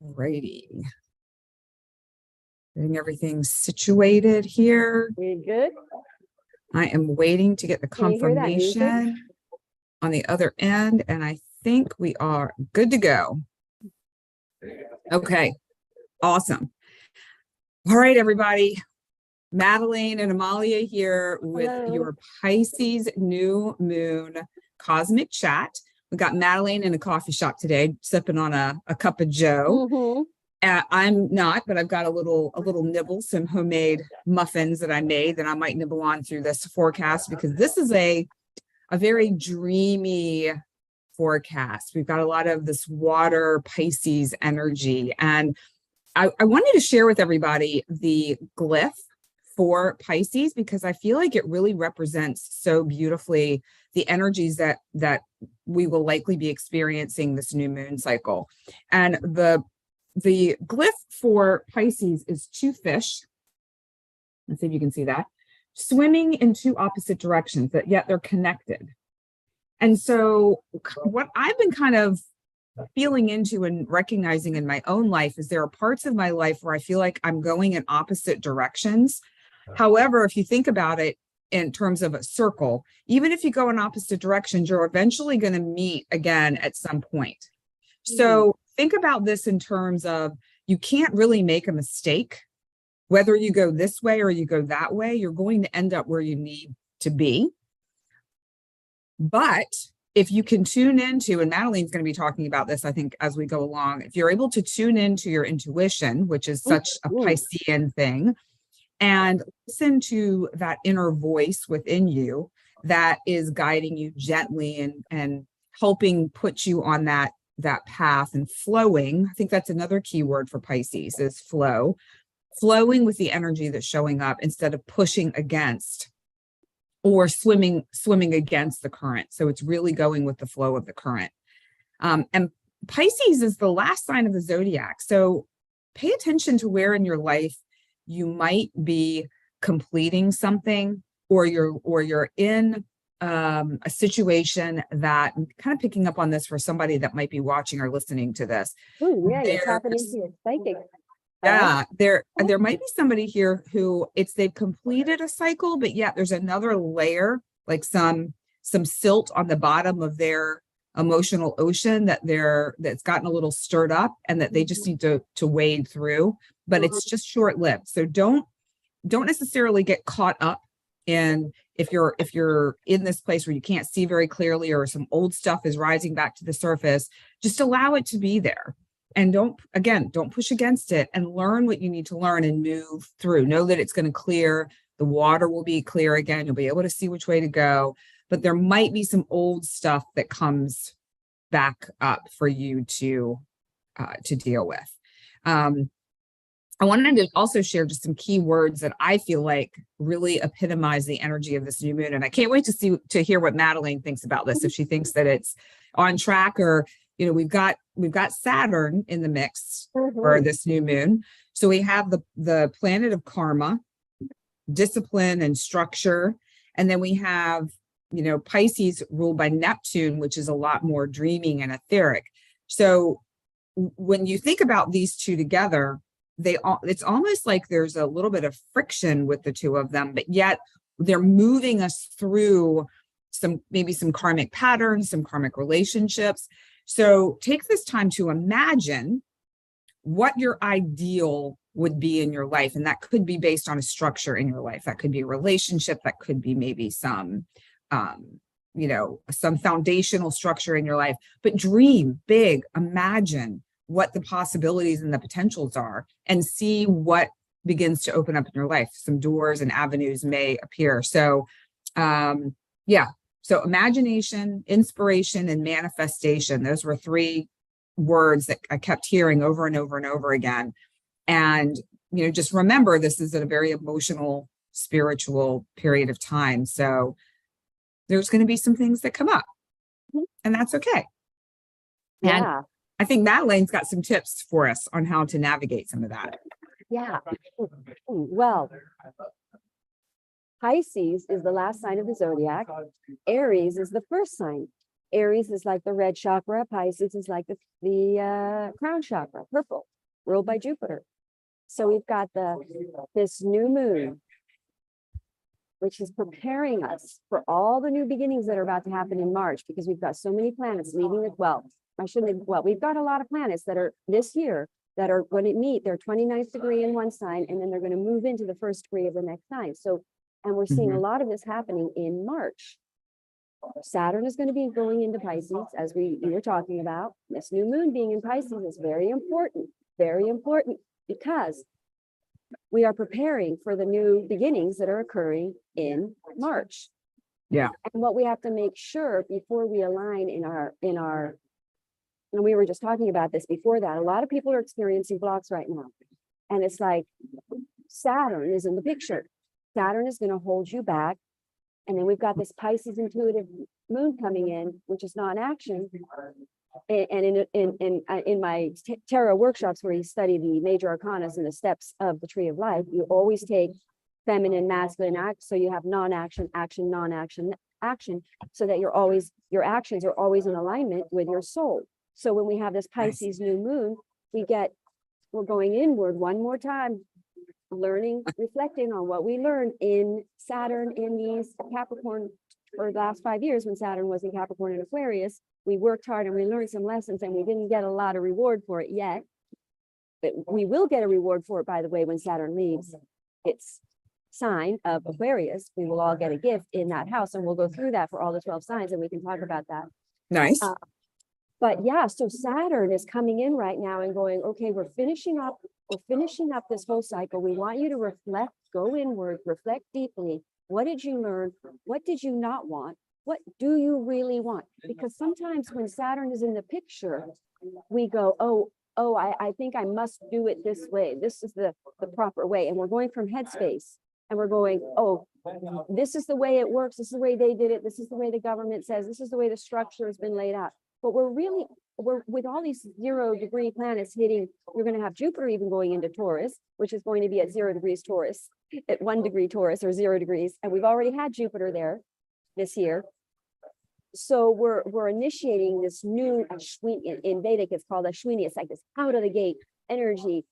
Righty. Getting everything situated here. You good? I am waiting to get the Can you hear that music? confirmation on the other end, and I think we are good to go. Okay, awesome. All right, everybody. Madelaine and Amalia here with Hello. your Pisces New Moon Cosmic Chat. We got Madelaine in a coffee shop today, sipping on a cup of Joe. I'm not, but I've got a little nibble, some homemade muffins that I made that I might nibble on through this forecast, because this is a very dreamy forecast. We've got a lot of this water Pisces energy, and I wanted to share with everybody the glyph for Pisces, because I feel like it really represents so beautifully the energies that we will likely be experiencing this new moon cycle. And the glyph for Pisces is two fish. Let's see if you can see that, swimming in two opposite directions, but yet they're connected. And so what I've been kind of feeling into and recognizing in my own life is there are parts of my life where I feel like I'm going in opposite directions. However, if you think about it in terms of a circle, even if you go in opposite directions, you're eventually going to meet again at some point. So think about this in terms of you can't really make a mistake. Whether you go this way or you go that way, you're going to end up where you need to be. But if you can tune into, and Madelaine's going to be talking about this, I think, as we go along, if you're able to tune into your intuition, which is such a Piscean thing, and listen to that inner voice within you that is guiding you gently and helping put you on that path and flowing. I think that's another key word for Pisces is flow, flowing with the energy that's showing up instead of pushing against or swimming against the current. So it's really going with the flow of the current. And Pisces is the last sign of the zodiac. So pay attention to where in your life you might be completing something, or you're in a situation that, I'm kind of picking up on this for somebody that might be watching or listening to this. Oh, yeah, you're tapping into your psychic. Yeah, there might be somebody here who they've completed a cycle, but yet there's another layer, like some silt on the bottom of their emotional ocean that's gotten a little stirred up, and that they just need to wade through, but it's just short-lived. So don't necessarily get caught up in if you're in this place where you can't see very clearly or some old stuff is rising back to the surface. Just allow it to be there. And don't push against it, and learn what you need to learn and move through. Know that it's going to clear. The water will be clear again. You'll be able to see which way to go, but there might be some old stuff that comes back up for you to deal with. I wanted to also share just some key words that I feel like really epitomize the energy of this new moon. And I can't wait to hear what Madelaine thinks about this, if she thinks that it's on track, or, you know, we've got Saturn in the mix for this new moon. So we have the planet of karma, discipline and structure. And then we have, you know, Pisces ruled by Neptune, which is a lot more dreaming and etheric. So when you think about these two together, it's almost like there's a little bit of friction with the two of them, but yet they're moving us through maybe some karmic patterns, some karmic relationships. So take this time to imagine what your ideal would be in your life. And that could be based on a structure in your life. That could be a relationship. That could be maybe some foundational structure in your life. But dream big, imagine what the possibilities and the potentials are, and see what begins to open up in your life. Some doors and avenues may appear. So, So imagination, inspiration, and manifestation. Those were three words that I kept hearing over and over and over again. And, you know, just remember, this is a very emotional, spiritual period of time. So there's going to be some things that come up, and that's okay. Yeah. And I think Madelaine's got some tips for us on how to navigate some of that. Yeah. Well, Pisces is the last sign of the zodiac. Aries is the first sign. Aries is like the red chakra. Pisces is like the crown chakra, purple. ruled by Jupiter. So we've got this new moon, which is preparing us for all the new beginnings that are about to happen in March, because we've got so many planets leaving as well. We've got a lot of planets that are this year that are going to meet their 29th degree in one sign, and then they're going to move into the first degree of the next sign. So, and we're seeing a lot of this happening in March. Saturn is going to be going into Pisces, as we were talking about. This new moon being in Pisces is very important, because we are preparing for the new beginnings that are occurring in March. Yeah. And what we have to make sure before we align and we were just talking about this before that, a lot of people are experiencing blocks right now. And it's like Saturn is in the picture. Saturn is going to hold you back. And then we've got this Pisces intuitive moon coming in, which is non-action. And in my tarot workshops where you study the major arcanas and the steps of the tree of life, you always take feminine, masculine act. So you have non-action, action, non-action, action, so that your actions are always in alignment with your soul. So when we have this Pisces new moon, we're going inward one more time, learning, reflecting on what we learned in Saturn in these Capricorn for the last 5 years when Saturn was in Capricorn and Aquarius. We worked hard and we learned some lessons, and we didn't get a lot of reward for it yet. But we will get a reward for it, by the way, when Saturn leaves its sign of Aquarius. We will all get a gift in that house, and we'll go through that for all the 12 signs, and we can talk about that. Nice. But yeah, so Saturn is coming in right now and going, okay, we're finishing up this whole cycle. We want you to reflect, go inward, reflect deeply. What did you learn? What did you not want? What do you really want? Because sometimes when Saturn is in the picture, we go, I think I must do it this way. This is the proper way. And we're going from headspace, and we're going, oh, this is the way it works. This is the way they did it. This is the way the government says. This is the way the structure has been laid out. But we're with all these 0 degree planets hitting, you're going to have Jupiter even going into Taurus, which is going to be at 0 degrees Taurus, at 1 degree Taurus or 0 degrees. And we've already had Jupiter there this year. So we're initiating this new Ashwini. In Vedic, it's called Ashwini. It's like this out of the gate energy.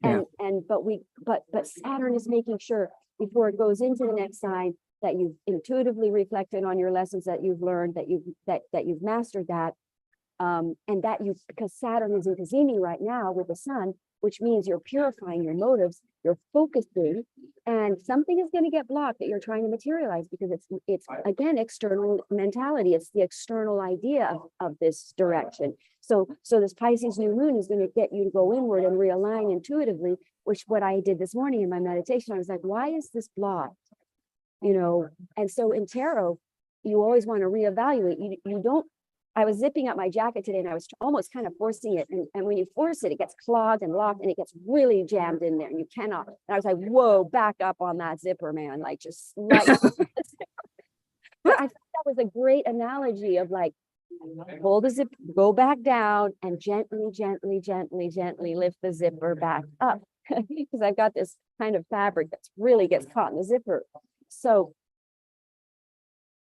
And but Saturn is making sure before it goes into the next sign that you've intuitively reflected on your lessons that you've learned, that you've mastered that. And that because Saturn is in Cazimi right now with the sun, which means you're purifying your motives, you're focusing, and something is going to get blocked that you're trying to materialize, because it's again, external mentality. It's the external idea of this direction. So this Pisces new moon is going to get you to go inward and realign intuitively, which what I did this morning in my meditation. I was like, why is this blocked? And so in tarot, you always want to reevaluate. You don't. I was zipping up my jacket today, and I was almost kind of forcing it. And when you force it, it gets clogged and locked, and it gets really jammed in there, and you cannot. And I was like, whoa, back up on that zipper, man. Like, just like. But I thought that was a great analogy of like, hold the zip, go back down, and gently, gently, gently, gently lift the zipper back up. Because I've got this kind of fabric that really gets caught in the zipper. So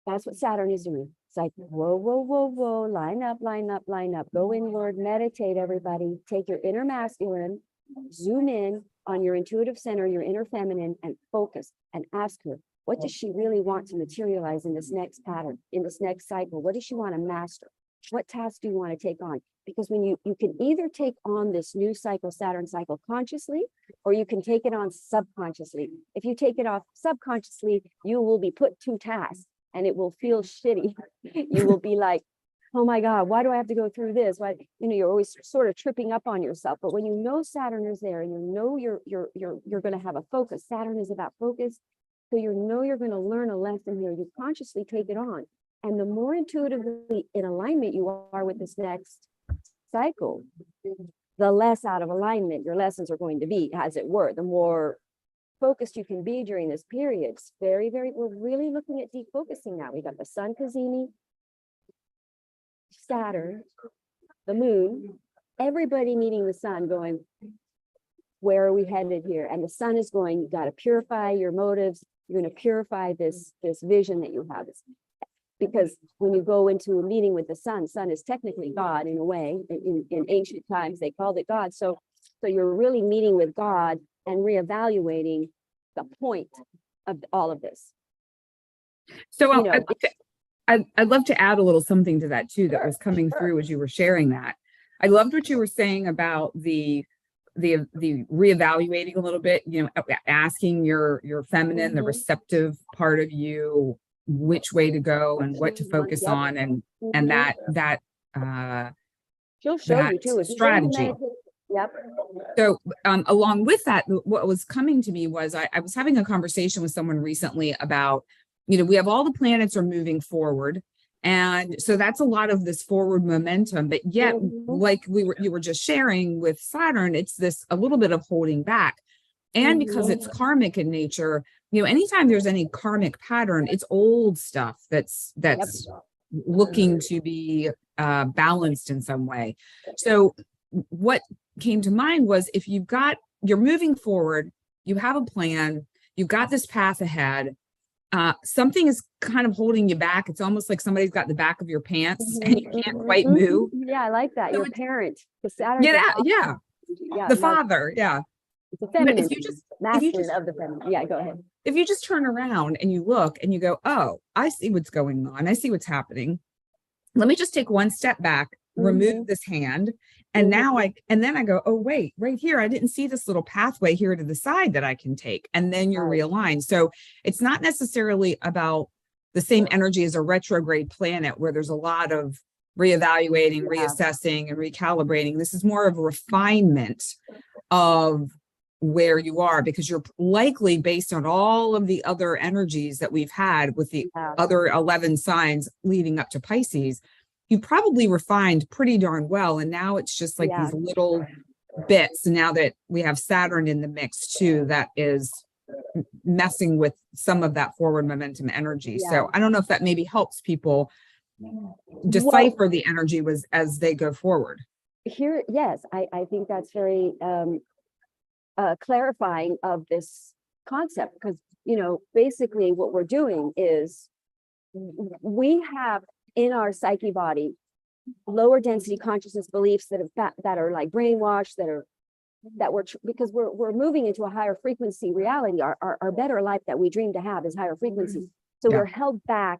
that's what Saturn is doing. It's like, whoa, whoa, whoa, whoa, line up, line up, line up, go inward, meditate, everybody. Take your inner masculine, zoom in on your intuitive center, your inner feminine, and focus and ask her, what does she really want to materialize in this next pattern, in this next cycle? What does she want to master? What tasks do you want to take on? Because when you can either take on this new cycle, Saturn cycle, consciously, or you can take it on subconsciously. If you take it off subconsciously, you will be put to task, and it will feel shitty. You will be like, oh my God, why do I have to go through this? Why, you're always sort of tripping up on yourself. But when you know Saturn is there, and you know you're going to have a focus. Saturn is about focus. So you're going to learn a lesson here. You consciously take it on. And the more intuitively in alignment you are with this next cycle, the less out of alignment your lessons are going to be, as it were. The more focused you can be during this period. It's very, very, we're really looking at deep focusing now. We got the sun, Cazimi, Saturn, the moon, everybody meeting the sun going, where are we headed here? And the sun is going, you got to purify your motives. You're going to purify this vision that you have. Because when you go into a meeting with the sun is technically God in a way. In ancient times, they called it God. So So you're really meeting with God and reevaluating the point of all of this. So You know, I'd love to add a little something to that too, that Sure, was coming sure. through as you were sharing that. I loved what you were saying about the reevaluating a little bit, you know, asking your feminine, the receptive part of you, which way to go and what to focus Yep. on, and Mhm. that uh She'll show that you too. If you go into strategy. meditation. Yep. So along with that, what was coming to me was I was having a conversation with someone recently about, you know, we have all the planets are moving forward. And so that's a lot of this forward momentum. But yet, Mhm. like you were just sharing with Saturn, it's this a little bit of holding back. And because it's karmic in nature, you know, anytime there's any karmic pattern, it's old stuff that's looking to be balanced in some way. So what came to mind was, if you're moving forward, you have a plan, you've got this path ahead, something is kind of holding you back. It's almost like somebody's got the back of your pants and you can't quite move. Yeah, I like that. So Your parent, the Saturn. yeah, the no, father, yeah. it's a But feminine, if you just masculine of the feminine. Yeah, go ahead. if you just turn around and you look and you go, oh, I see what's going on, I see what's happening, let me just take one step back, remove this hand. And now then I go, oh, wait, right here, I didn't see this little pathway here to the side that I can take. And then you're realigned. So it's not necessarily about the same energy as a retrograde planet where there's a lot of reevaluating, reassessing, and recalibrating. This is more of a refinement of where you are, because you're likely, based on all of the other energies that we've had with the other 11 signs leading up to Pisces, you probably refined pretty darn well. And now it's just like these little bits. Now that we have Saturn in the mix too, that is messing with some of that forward momentum energy. So I don't know if that maybe helps people decipher the energy as they go forward. Here, yes, I think that's very clarifying of this concept, because, you know, basically what we're doing is we have in our psyche body lower density consciousness beliefs that are like brainwashed, because we're moving into a higher frequency reality. Our better life that we dream to have is higher frequency. So we're held back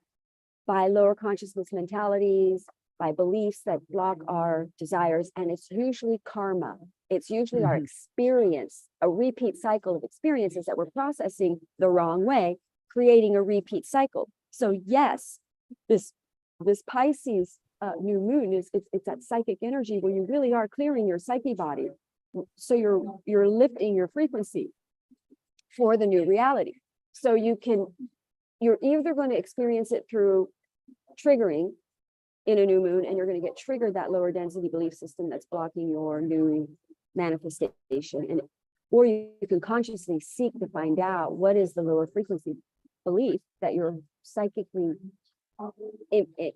by lower consciousness mentalities, by beliefs that block our desires. And it's usually karma. It's usually our experience, a repeat cycle of experiences that we're processing the wrong way, creating a repeat cycle. So yes, this Pisces new moon it's that psychic energy where you really are clearing your psyche body. So you're lifting your frequency for the new reality. So you're either going to experience it through triggering in a new moon, and you're going to get triggered that lower density belief system that's blocking your new manifestation, or you can consciously seek to find out what is the lower frequency belief that you're psychically,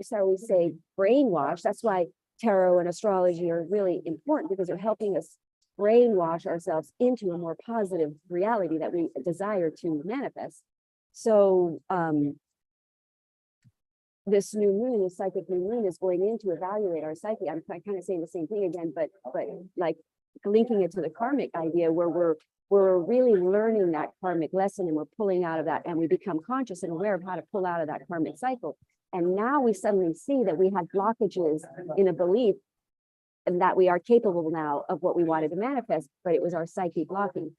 so we say brainwash. That's why tarot and astrology are really important, because they're helping us brainwash ourselves into a more positive reality that we desire to manifest. So this new moon, this psychic new moon, is going in to evaluate our psyche. I'm kind of saying the same thing again, but like linking it to the karmic idea, where we're really learning that karmic lesson, and we're pulling out of that, and we become conscious and aware of how to pull out of that karmic cycle. And now we suddenly see that we had blockages in a belief, and that we are capable now of what we wanted to manifest, but it was our psyche blocking.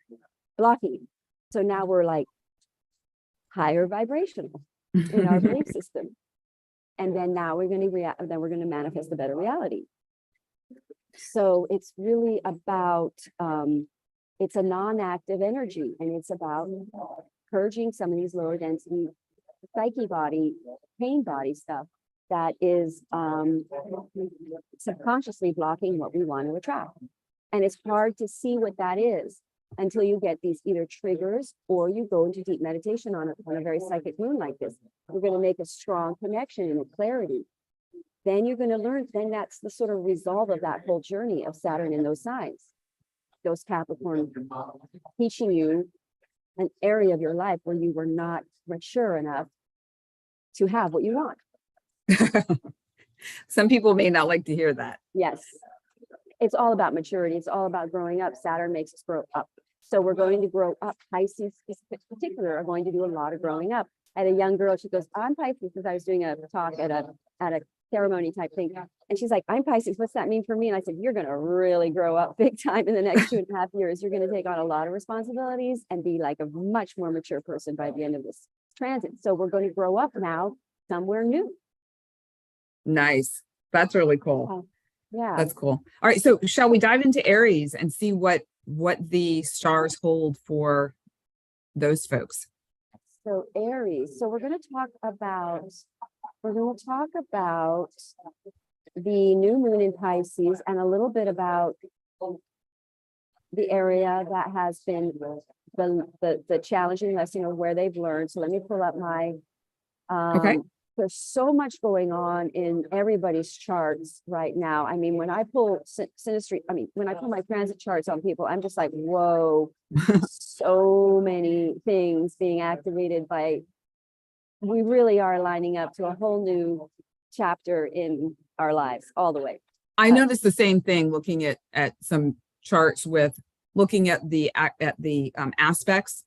So now we're like higher vibrational in our belief system. And then now we're going to manifest a better reality. So it's really about, it's a non-active energy, and it's about purging some of these lower density psyche body, pain body stuff that is subconsciously blocking what we want to attract. And it's hard to see what that is until you get these either triggers, or you go into deep meditation on a very psychic moon like this. You're going to make a strong connection and a clarity. Then you're going to learn, then that's the sort of resolve of that whole journey of Saturn in those signs, those Capricorn, teaching you an area of your life where you were not mature enough to have what you want. Some people may not like to hear that. Yes. It's all about maturity. It's all about growing up. Saturn makes us grow up. So we're going to grow up. Pisces in particular are going to do a lot of growing up. I had a young girl, she goes, I'm Pisces, because I was doing a talk at a ceremony type thing. And she's like, I'm Pisces, what's that mean for me? And I said, you're going to really grow up big time in the next 2.5 years. You're going to take on a lot of responsibilities and be like a much more mature person by the end of this transit. So we're going to grow up now somewhere new. Nice. That's really cool. Yeah. That's cool. All right. So shall we dive into Aries and see what the stars hold for those folks? So Aries. So we're going to talk about the new moon in Pisces and a little bit about the area that has been the challenging lesson of where they've learned. So let me pull up my Okay. There's so much going on in everybody's charts right now. I mean, when I pull synastry, I mean, when I pull my transit charts on people, I'm just like, whoa, so many things being activated by, we really are lining up to a whole new chapter in our lives all the way. I noticed the same thing looking at some charts with looking at the aspects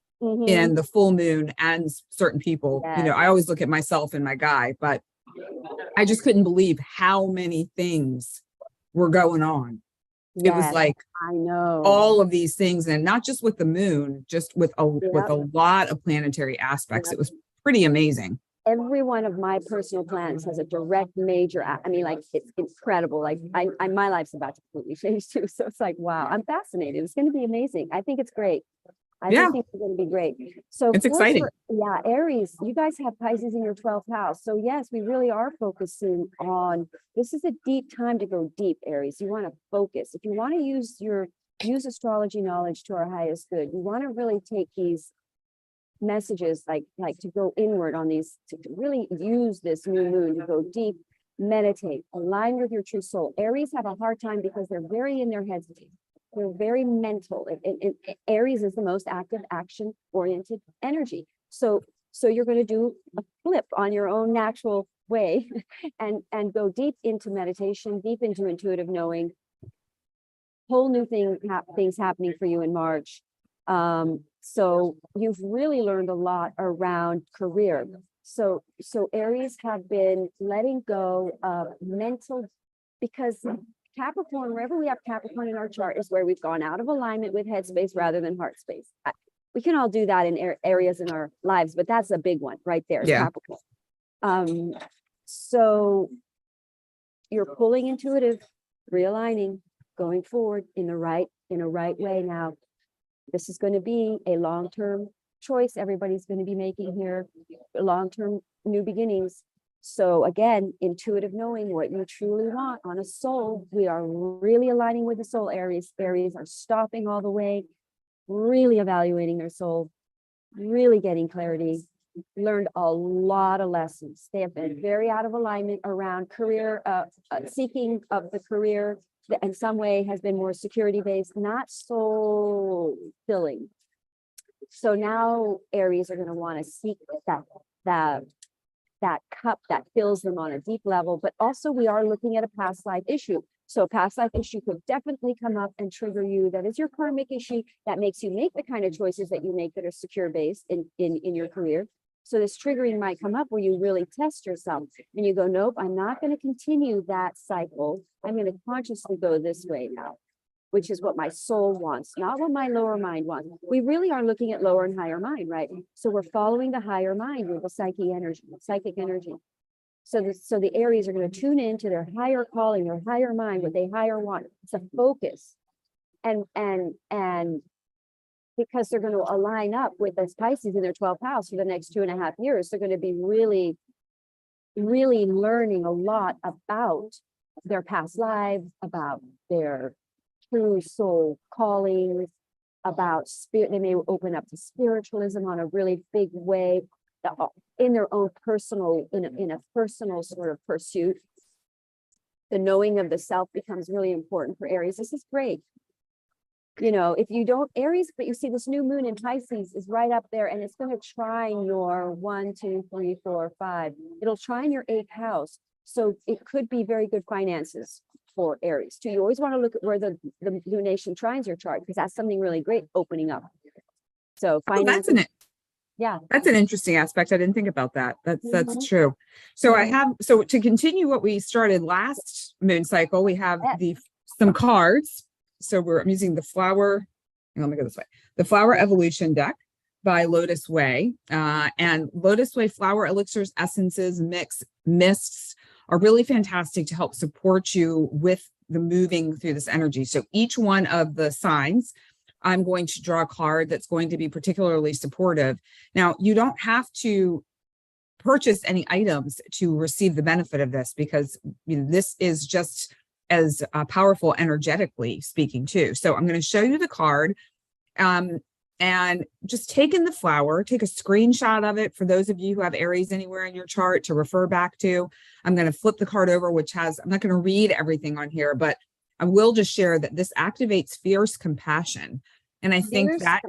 in the full moon and certain people. Yes. You know, I always look at myself and my guy, but I just couldn't believe how many things were going on. It was Yes, like, I know, all of these things, and not just with the moon, just with a lot of planetary aspects. It was pretty amazing. every one of my personal planets has a direct major, I mean, like, it's incredible. Like I my life's about to completely change too. So it's like, wow, I'm fascinated. It's going to be amazing. I think it's great. I think it's going to be great. So it's exciting. Yeah, Aries, you guys have Pisces in your 12th house. So yes, we really are focusing on, this is a deep time to go deep, Aries. You want to focus. If you want to use astrology knowledge to our highest good, you want to really take these messages like to go inward on these, to really use this new moon to go deep, meditate, align with your true soul. Aries have a hard time because they're very in their heads. They're very mental. Aries is the most active, action-oriented energy. So you're going to do a flip on your own natural way and go deep into meditation, deep into intuitive knowing. Whole new things happening for you in March. So you've really learned a lot around career. So Aries have been letting go of mental, because Capricorn, wherever we have Capricorn in our chart, is where we've gone out of alignment with headspace rather than heart space. We can all do that in areas in our lives, but that's a big one right there. Yeah. Capricorn. So you're pulling intuitive, realigning, going forward in a right way now. This is going to be a long-term choice everybody's going to be making here, long-term new beginnings. So again, intuitive knowing what you truly want on a soul. We are really aligning with the soul. Aries are stopping all the way, really evaluating their soul, really getting clarity, learned a lot of lessons. They have been very out of alignment around career, seeking of the career that in some way has been more security-based, not soul filling. So now Aries are going to want to seek that cup that fills them on a deep level, but also we are looking at a past life issue. So a past life issue could definitely come up and trigger you. That is your karmic issue that makes you make the kind of choices that you make that are secure based in your career. So this triggering might come up where you really test yourself and you go, nope, I'm not going to continue that cycle. I'm going to consciously go this way now, which is what my soul wants, not what my lower mind wants. We really are looking at lower and higher mind, right? So we're following the higher mind with the psychic energy. So the Aries are going to tune into their higher calling, their higher mind, what they higher want. It's a focus. And because they're going to align up with this Pisces in their 12th house for the next 2.5 years, they're going to be really, really learning a lot about their past lives, about their true soul calling, about spirit. They may open up to spiritualism on a really big way in their own personal, in a personal sort of pursuit. The knowing of the self becomes really important for Aries. This is great. You know, if you don't Aries, but you see this new moon in Pisces is right up there, and it's going to trine your 1, 2, 3, 4, 5. It'll trine your 8th house. So it could be very good finances. for Aries too. You always want to look at where the lunation trines your chart, because that's something really great opening up. So Oh, yeah, that's an interesting aspect. I didn't think about that. That's Mhm. true. So so to continue what we started last moon cycle, we have some cards. So I'm using the flower. Let me go this way. The Flower Evolution deck by LOTUSWEI. And LOTUSWEI flower elixirs, essences, mists are really fantastic to help support you with the moving through this energy. So each one of the signs, I'm going to draw a card that's going to be particularly supportive. Now, you don't have to purchase any items to receive the benefit of this, because this is just as powerful energetically speaking too. So I'm going to show you the card, and just take in the flower, take a screenshot of it for those of you who have Aries anywhere in your chart to refer back to. I'm going to flip the card over, which has, I'm not going to read everything on here, but I will just share that this activates fierce compassion. And I think that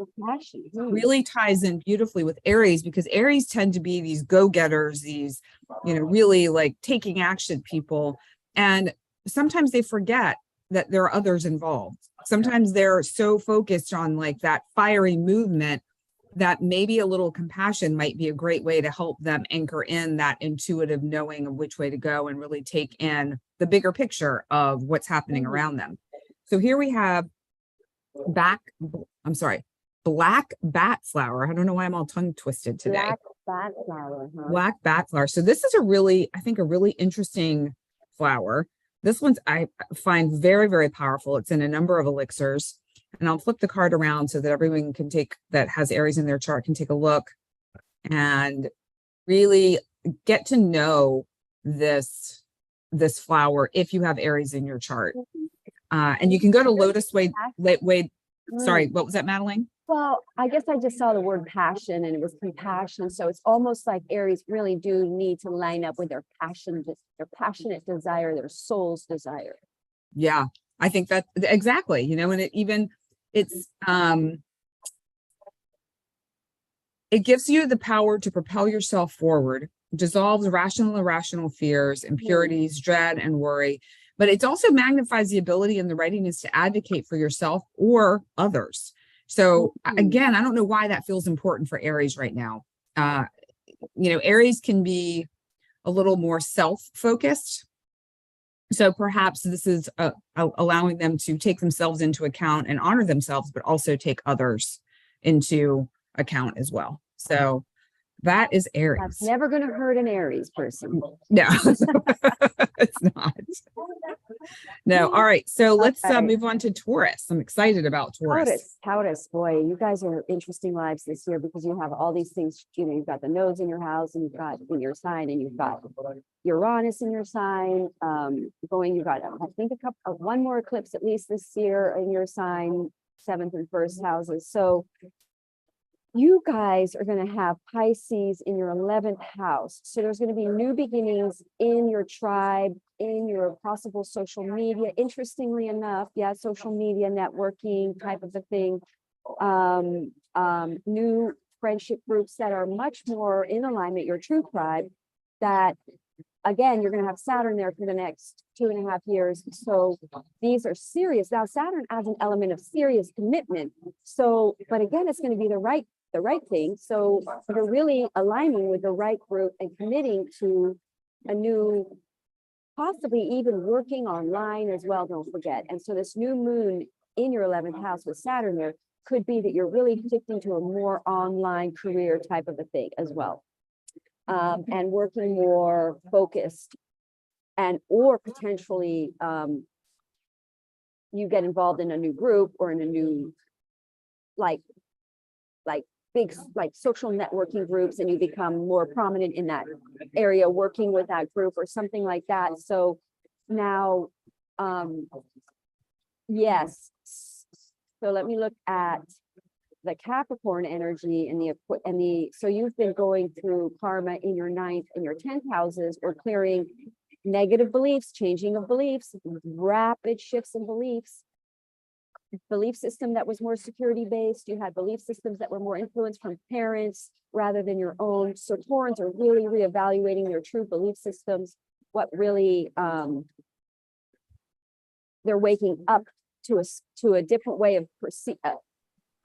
really ties in beautifully with Aries, because Aries tend to be these go-getters, these, really like taking action people. And sometimes they forget that there are others involved. Sometimes they're so focused on like that fiery movement that maybe a little compassion might be a great way to help them anchor in that intuitive knowing of which way to go and really take in the bigger picture of what's happening around them. So here we have black bat flower. I don't know why I'm all tongue twisted today. Black bat flower. Huh? Black bat flower. So this is I think a really interesting flower. This one's I find very, very powerful. It's in a number of elixirs, and I'll flip the card around so that everyone that has Aries in their chart can take a look and really get to know this flower if you have Aries in your chart. And you can go to LOTUSWEI. Sorry, what was that, Madelaine? Well, I guess I just saw the word passion, and it was compassion. So it's almost like Aries really do need to line up with their passion, their passionate desire, their soul's desire. Yeah, I think that exactly, and it gives you the power to propel yourself forward, dissolves rational and irrational fears, impurities, dread, and worry. But it also magnifies the ability and the readiness to advocate for yourself or others. So again, I don't know why that feels important for Aries right now. Aries can be a little more self-focused. So perhaps this is allowing them to take themselves into account and honor themselves, but also take others into account as well. So that is Aries. That's never going to hurt an Aries person. No, it's not. No. All right. So let's move on to Taurus. I'm excited about Taurus. Taurus, boy, you guys are interesting lives this year, because you have all these things. You've got the nodes in your house, and you've got in your sign, and you've got Uranus in your sign. You've got, I think, one more eclipse at least this year in your sign, 7th and 1st houses. So you guys are going to have Pisces in your 11th house. So there's going to be new beginnings in your tribe, in your possible social media. Interestingly enough, social media networking type of a thing. New friendship groups that are much more in alignment, your true tribe, that again, you're going to have Saturn there for the next 2.5 years. So these are serious. Now, Saturn adds an element of serious commitment. So, but again, it's going to be the right thing. So you're really aligning with the right group and committing to a new, possibly even working online as well, don't forget. And so this new moon in your 11th house with Saturn there could be that you're really shifting to a more online career type of a thing as well. And working more focused, or potentially you get involved in a new group or in a new like big social networking groups, and you become more prominent in that area, working with that group or something like that. So now, yes. So let me look at the Capricorn energy and so you've been going through karma in your 9th and your 10th houses, or clearing negative beliefs, changing of beliefs, rapid shifts in beliefs. Belief system that was more security based. You had belief systems that were more influenced from parents rather than your own. So Taurans are really reevaluating their true belief systems, what really they're waking up to a different way of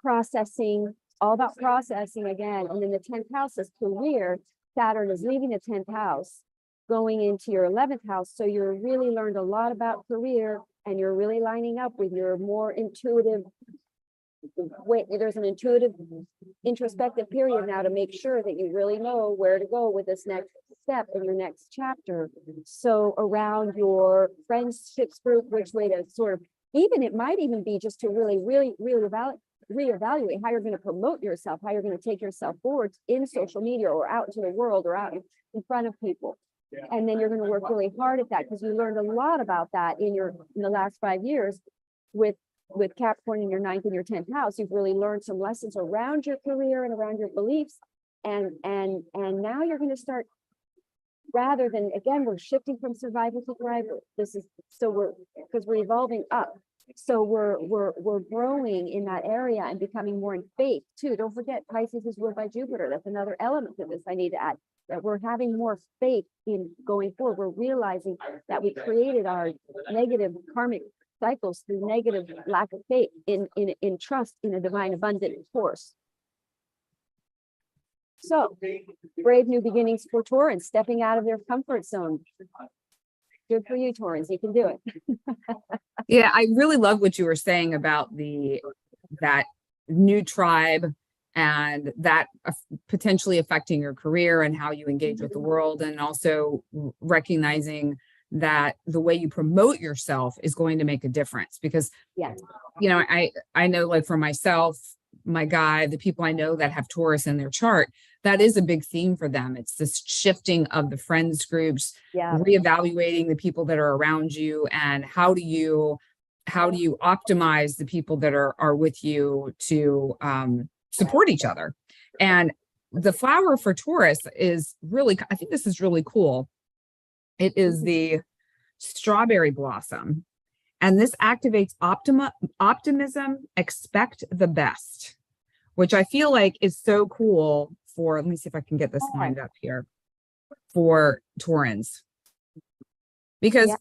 processing, all about processing again. And then the 10th house is career. Saturn is leaving the 10th house, going into your 11th house. So you're really learned a lot about career, and you're really lining up with your more intuitive way. There's an intuitive, introspective period now to make sure that you really know where to go with this next step in your next chapter. So around your friendships group, which way to sort of, even it might even be just to really reevaluate how you're going to promote yourself, how you're going to take yourself forward in social media or out into the world or out in front of people. And then you're going to work really hard at that, because you learned a lot about that in the last 5 years with Capricorn in your 9th and your 10th house. You've really learned some lessons around your career and around your beliefs. And now you're going to start, rather than, again, we're shifting from survival to thrival. Because we're evolving up. So we're growing in that area and becoming more in faith too. Don't forget, Pisces is ruled by Jupiter. That's another element to this I need to add, that we're having more faith in going forward. We're realizing that we created our negative karmic cycles through negative lack of faith in trust in a divine abundant force. So brave new beginnings for Taurans, stepping out of their comfort zone. Good for you, Taurans. You can do it. Yeah, I really love what you were saying about that new tribe, and that potentially affecting your career and how you engage with the world, and also recognizing that the way you promote yourself is going to make a difference. Because, yeah, you know, I know, like for myself, my guy, the people I know that have Taurus in their chart, that is a big theme for them. It's this shifting of the friends groups, reevaluating the people that are around you, and how do you optimize the people that are with you to support each other. And the flower for Taurus is really, I think this is really cool. It is the strawberry blossom. And this activates optimism, expect the best, which I feel like is so cool for, let me see if I can get this lined up here, for Taurans. Because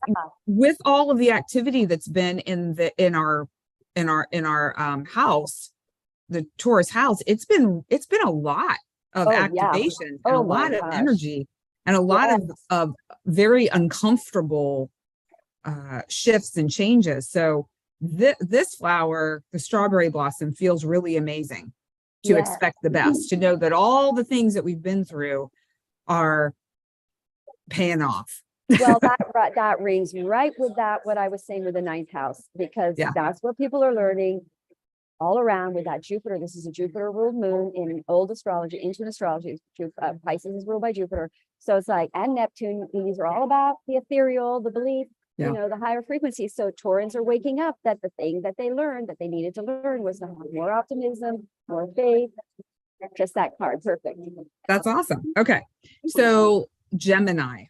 with all of the activity that's been in our house, the Taurus house, it's been a lot of activation and a lot of energy and a lot of very uncomfortable shifts and changes. So this flower, the strawberry blossom, feels really amazing to expect the best, to know that all the things that we've been through are paying off. Well, that rings right with what I was saying with the 9th house, because that's what people are learning all around with that Jupiter. This is a Jupiter ruled moon in old astrology, ancient astrology. Pisces is ruled by Jupiter. So it's like, and Neptune, these are all about the ethereal, the belief, you know, the higher frequencies. So Taurans are waking up that the thing that they learned, that they needed to learn, was to have more optimism, more faith. Just that card. Perfect. That's awesome. Okay. So Gemini,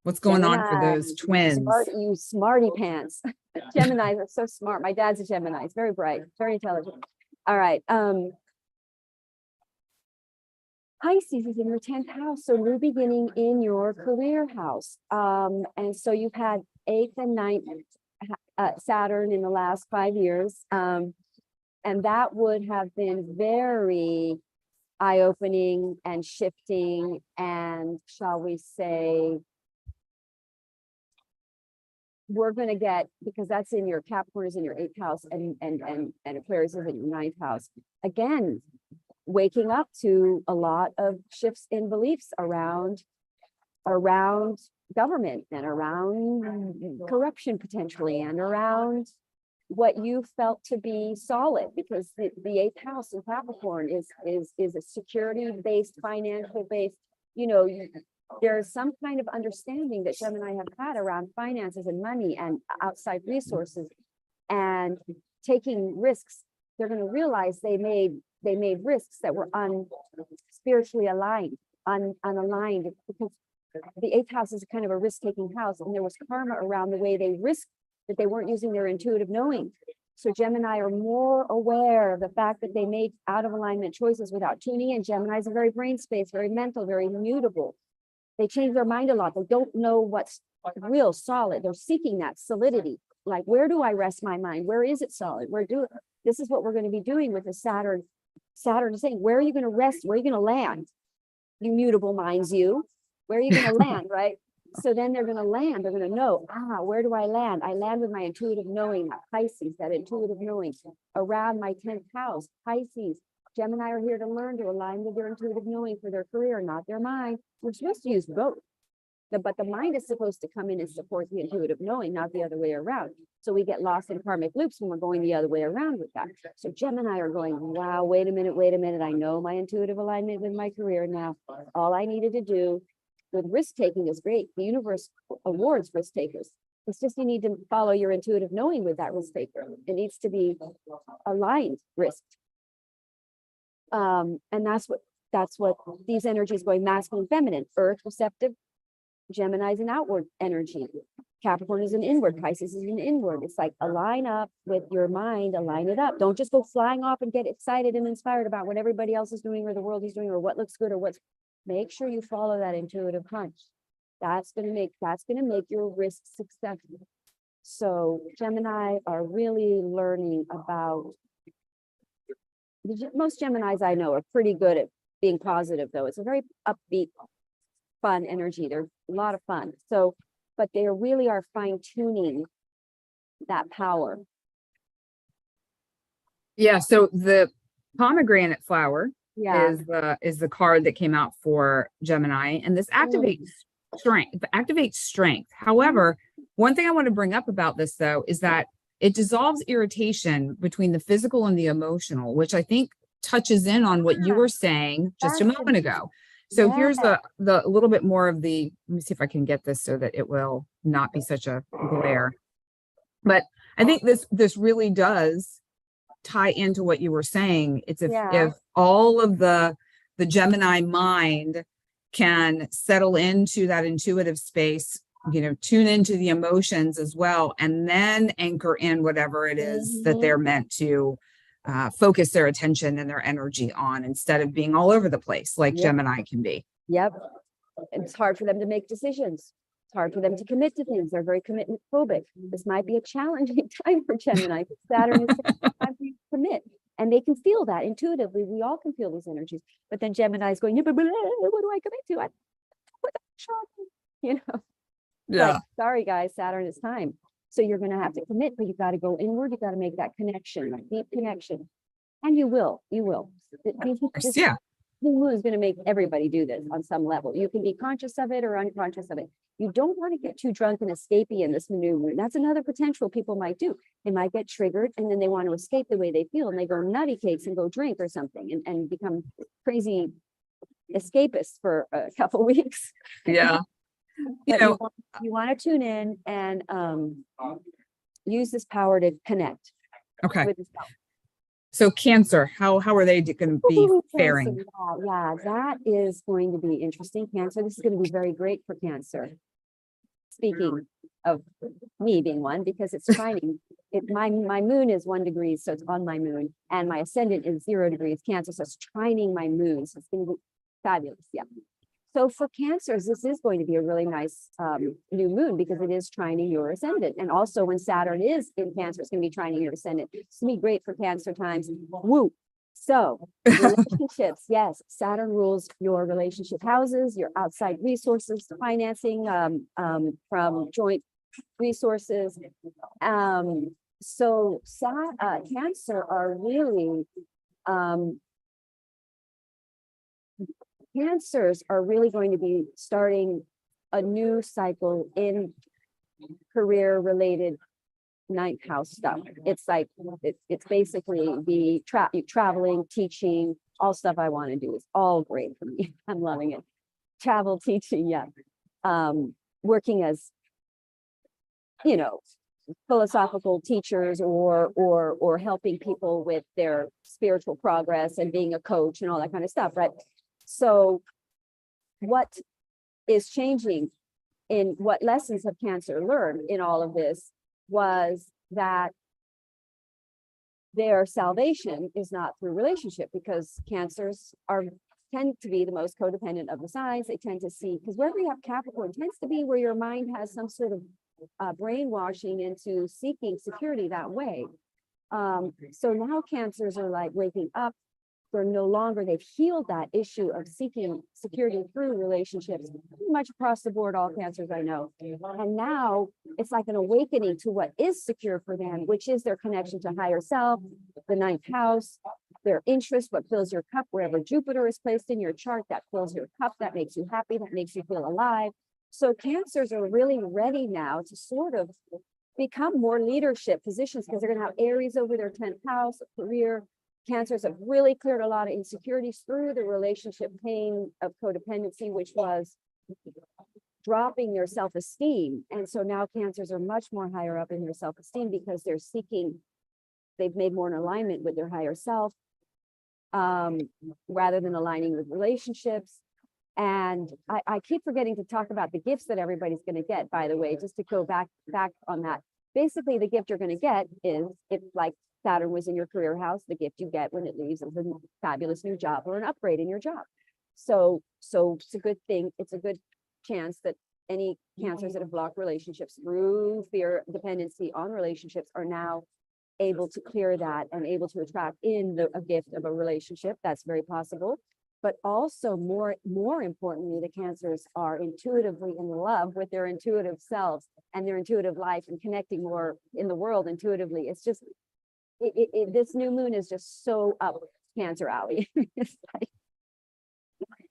what's going on for those twins? You smarty pants. Geminis are so smart. My dad's a Gemini. He's very bright, very intelligent. All right. Pisces is in your 10th house, so new beginning in your career house. And so you've had 8th and 9th Saturn in the last 5 years. And that would have been very eye-opening and shifting, and shall we say, we're going to get, because that's in your Capricorn is in your 8th house, and Aquarius is in your 9th house. Again, waking up to a lot of shifts in beliefs around government and around corruption potentially, and around what you felt to be solid, because the 8th house in Capricorn is a security-based, financial-based, you know, there's some kind of understanding that Gemini have had around finances and money and outside resources and taking risks. They're going to realize they made risks that were spiritually aligned, unaligned, because the 8th house is kind of a risk-taking house, and there was karma around the way they risked, that they weren't using their intuitive knowing. So Gemini are more aware of the fact that they made out of alignment choices without tuning in. Gemini is a very brain space, very mental, very mutable. They change their mind a lot. They don't know what's real solid. They're seeking that solidity. like, where do I rest my mind? Where is it solid? This is what we're going to be doing with the Saturn. Saturn is saying, where are you going to rest? Where are you going to land? You mutable minds, you. Where are you going to land, right? So then they're going to land. They're going to know, where do I land? I land with my intuitive knowing, that Pisces, that intuitive knowing around my 10th house. Pisces, Gemini are here to learn to align with their intuitive knowing for their career, not their mind. We're supposed to use both. But the mind is supposed to come in and support the intuitive knowing, not the other way around. So we get lost in karmic loops when we're going the other way around with that. So Gemini are going, wow, wait a minute. I know my intuitive alignment with my career now. All I needed to do with risk taking is great. The universe awards risk takers. It's just you need to follow your intuitive knowing with that risk taker. It needs to be aligned risk. And that's what these energies going masculine, feminine, earth receptive. Gemini is an outward energy. Capricorn is an inward. Pisces is an inward. It's like align up with your mind, align it up. Don't just go flying off and get excited and inspired about what everybody else is doing or the world is doing or what looks good or what's. Make sure you follow that intuitive hunch. That's gonna make your risk successful. So Gemini are really learning about. Most Geminis I know are pretty good at being positive, though. It's a very upbeat, fun energy. They're a lot of fun. So, but they really are fine-tuning that power. Yeah. So the pomegranate flower Yeah. is the card that came out for Gemini, and this activates strength. However, one thing I want to bring up about this though is that it dissolves irritation between the physical and the emotional, which I think touches in on what you were saying just a moment ago. So here's the little bit more of the, let me see if I can get this so that it will not be such a glare. But I think this really does tie into what you were saying. It's if all of the Gemini mind can settle into that intuitive space, tune into the emotions as well, and then anchor in whatever it is that they're meant to focus their attention and their energy on, instead of being all over the place like Gemini can be. Yep. It's hard for them to make decisions. It's hard for them to commit to things. They're very commitment phobic. This might be a challenging time for Gemini. Saturn is time to commit. And they can feel that intuitively. We all can feel these energies. But then Gemini is going, what do I commit to? Yeah. Like, sorry guys, Saturn is time. So you're going to have to commit, but you got to go inward. You got to make that connection, that deep connection. And you will. Yeah. The moon is going to make everybody do this on some level. You can be conscious of it or unconscious of it. You don't want to get too drunk and escapey in this new moon. That's another potential people might do. They might get triggered and then they want to escape the way they feel and they go nutty cakes and go drink or something and become crazy escapists for a couple of weeks. Yeah. You want to tune in and use this power to connect. Okay. With yourself. So Cancer, how are they going to be faring? Yeah, that is going to be interesting. Cancer, this is going to be very great for Cancer. Speaking of me being one, because it's trining. My moon is 1 degree, so it's on my moon, and my ascendant is 0 degrees Cancer, so it's trining my moon. So it's going to be fabulous. Yeah. So for Cancers, this is going to be a really nice new moon because it is trining your ascendant. And also when Saturn is in Cancer, it's going to be trining your ascendant. It's going to be great for Cancer times. Woo. So relationships, yes, Saturn rules your relationship houses, your outside resources, financing from joint resources. So Cancer are really Cancers are really going to be starting a new cycle in career related 9th house stuff. It's like it's basically the traveling, teaching, all stuff I want to do. It's all great for me. I'm loving it. Travel, teaching, yeah. Working as philosophical teachers or helping people with their spiritual progress and being a coach and all that kind of stuff, right? So what is changing in what lessons have Cancer learned in all of this was that their salvation is not through relationship, because Cancers tend to be the most codependent of the signs. They tend to see, because wherever you have Capricorn tends to be where your mind has some sort of brainwashing into seeking security that way. So now cancers are like waking up. They're no longer, they've healed that issue of seeking security through relationships, pretty much across the board, all cancers I know. And now it's like an awakening to what is secure for them, which is their connection to higher self, the ninth house, their interest, what fills your cup, wherever Jupiter is placed in your chart, that fills your cup, that makes you happy, that makes you feel alive. So cancers are really ready now to sort of become more leadership positions because they're going to have Aries over their 10th house, career. Cancers have really cleared a lot of insecurities through the relationship pain of codependency, which was dropping their self-esteem. And so now cancers are much more higher up in their self-esteem because they're seeking, they've made more in alignment with their higher self, rather than aligning with relationships. And I keep forgetting to talk about the gifts that everybody's going to get, by the way, just to go back on that. Basically, the gift you're going to get is, if like Saturn was in your career house, the gift you get when it leaves is a fabulous new job or an upgrade in your job. So it's a good thing. It's a good chance that any cancers that have blocked relationships through fear, dependency on relationships are now able to clear that and able to attract in a gift of a relationship. That's very possible. But also more importantly, the cancers are intuitively in love with their intuitive selves and their intuitive life and connecting more in the world intuitively. It's just, this new moon is just so up Cancer alley.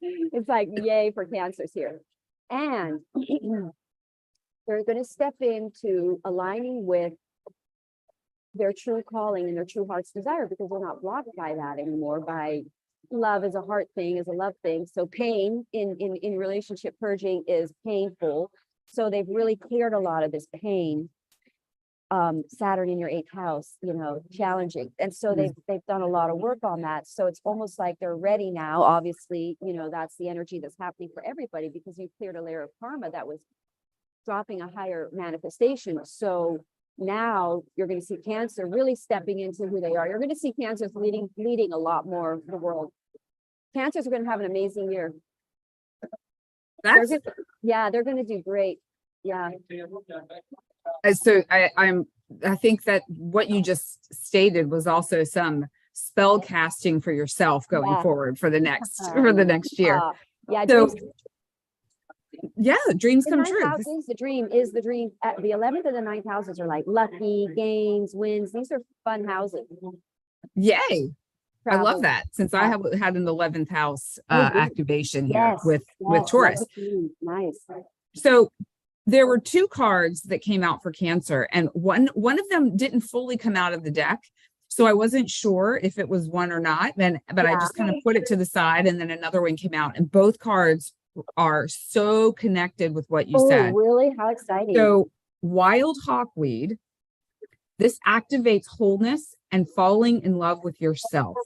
It's like yay for cancers here. And they're going to step into aligning with their true calling and their true heart's desire, because they're not blocked by that anymore, by love is a heart thing, is a love thing. So pain in relationship purging is painful. So they've really cleared a lot of this pain. Saturn in your 8th house, challenging. And so they've done a lot of work on that. So it's almost like they're ready now. Obviously, that's the energy that's happening for everybody, because you've cleared a layer of karma that was dropping a higher manifestation. So now you're going to see Cancer really stepping into who they are. You're going to see Cancers leading a lot more of the world. Cancers are going to have an amazing year. They're going to do great. Yeah. So I think that what you just stated was also some spell casting for yourself going forward for the next year. Yeah. So dreams come true. House is the dream. The 11th and the 9th houses are like lucky, gains, wins. These are fun houses. Yay. Travel. I love that, since I have had an 11th house activation here with Taurus. Nice. So there were 2 cards that came out for Cancer, and one of them didn't fully come out of the deck. So I wasn't sure if it was one or not. But I just kind of put it to the side, and then another one came out, and both cards are so connected with what you said. Oh, really? How exciting. So wild hawkweed, this activates wholeness and falling in love with yourself.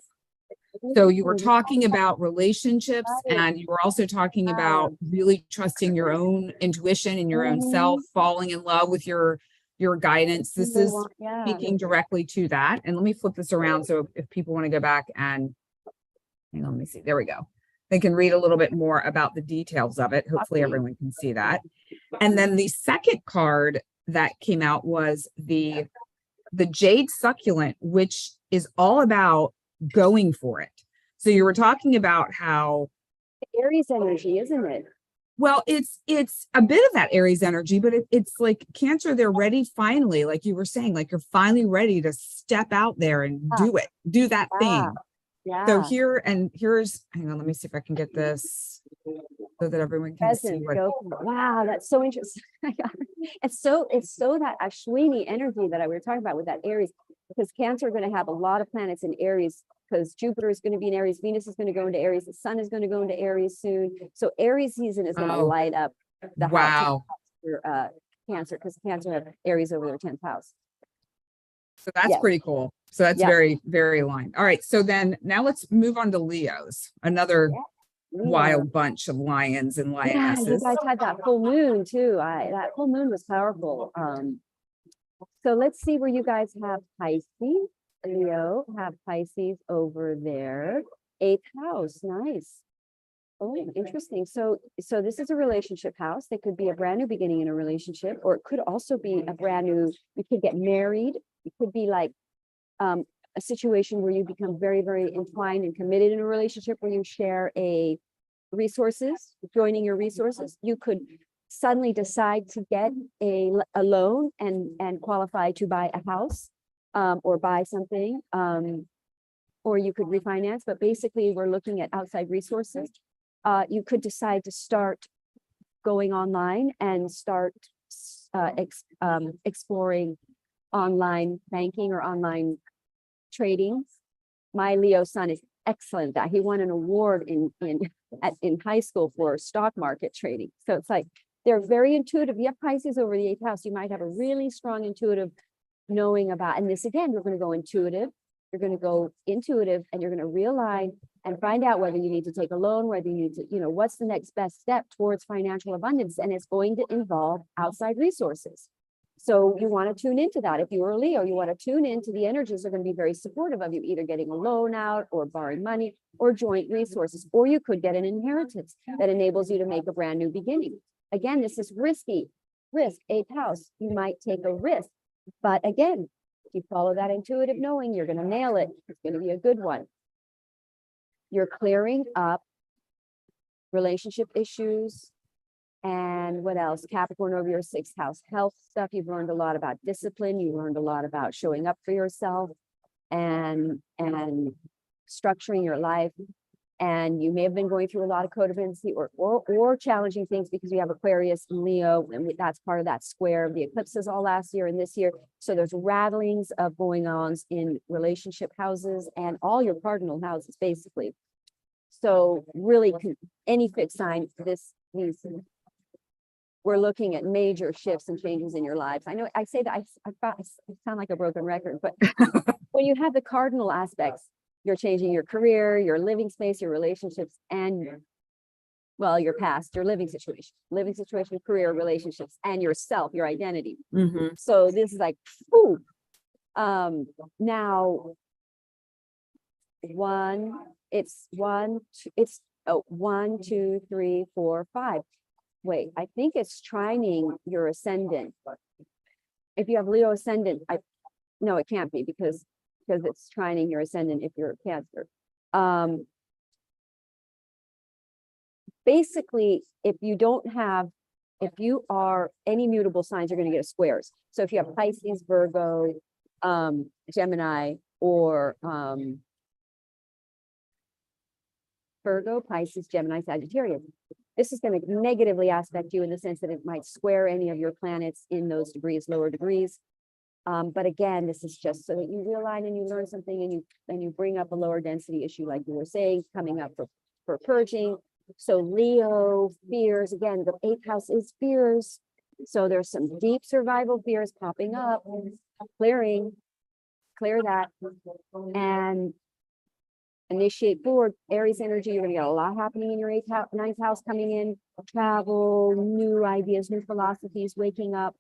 So you were talking about relationships, and you were also talking about really trusting your own intuition and your own self, falling in love with your guidance. This is speaking directly to that. And let me flip this around. So if people want to go back and hang on, let me see. There we go. They can read a little bit more about the details of it. Hopefully everyone can see that. And then the second card that came out was the Jade Succulent, which is all about going for it. So you were talking about how Aries energy, isn't it? Well, it's a bit of that Aries energy, but it's like Cancer, they're ready finally, like you were saying, like you're finally ready to step out there and do that thing. Yeah. So here's, hang on, let me see if I can get this so that everyone can see what. Wow, that's so interesting. It's so that Ashwini energy that we were talking about with that Aries, because Cancer are going to have a lot of planets in Aries, because Jupiter is going to be in Aries, Venus is going to go into Aries, the Sun is going to go into Aries soon. So Aries season is going to light up the house for Cancer, because Cancer have Aries over their 10th house. So that's pretty cool. So that's very, very aligned. All right. So then now let's move on to Leos, another wild bunch of lions and lionesses. Yeah, you guys had that full moon too. That full moon was powerful. So let's see where you guys have Pisces. Leo have Pisces over there. 8th house. Nice. Oh, interesting. So this is a relationship house. It could be a brand new beginning in a relationship, or it could also be a brand new, you could get married. It could be like a situation where you become very, very entwined and committed in a relationship where you share resources, joining your resources. You could suddenly decide to get a loan and qualify to buy a house, or buy something, or you could refinance, but basically we're looking at outside resources. You could decide to start going online and start exploring online banking or online trading. My Leo son is excellent at that. He won an award in high school for stock market trading. So it's like they're very intuitive. You have Pisces over the 8th house. You might have a really strong intuitive knowing about, and this again, you're going to go intuitive. You're going to go intuitive and you're going to realign and find out whether you need to take a loan, whether you need to, what's the next best step towards financial abundance. And it's going to involve outside resources. So you want to tune into that. If you are a Leo, you want to tune into the energies are going to be very supportive of you, either getting a loan out or borrowing money or joint resources, or you could get an inheritance that enables you to make a brand new beginning. Again, this is risky. Risk, 8th house. You might take a risk, but again, if you follow that intuitive knowing, you're going to nail it. It's going to be a good one. You're clearing up relationship issues. And what else? Capricorn over your 6th house, health stuff. You've learned a lot about discipline. You learned a lot about showing up for yourself and structuring your life. And you may have been going through a lot of codependency or challenging things because you have Aquarius and Leo, and that's part of that square of the eclipses all last year and this year. So there's rattlings of going-ons in relationship houses and all your cardinal houses, basically. So really, any fixed sign, we're looking at major shifts and changes in your lives. I know I say that I sound like a broken record, but when you have the cardinal aspects, you're changing your career, your living space, your relationships, and your past, your living situation, career, relationships, and yourself, your identity. Mm-hmm. So this is like, whew. Now, it's 1, 2, 3, 4, 5. Wait, I think it's trining your ascendant. If you have Leo ascendant, no, it can't be because it's trining your ascendant if you're a Cancer. Basically, if you are any mutable signs, you're going to get squares. So if you have Pisces, Virgo, Gemini, or Virgo, Pisces, Gemini, Sagittarius, this is going to negatively aspect you in the sense that it might square any of your planets in those degrees, lower degrees. But again, this is just so that you realign and you learn something and you bring up a lower density issue, like you were saying, coming up for purging. So Leo, fears, again, the 8th house is fears. So there's some deep survival fears popping up, clear that, and initiate forward. Aries energy, you're going to get a lot happening in your 9th house coming in, travel, new ideas, new philosophies, waking up,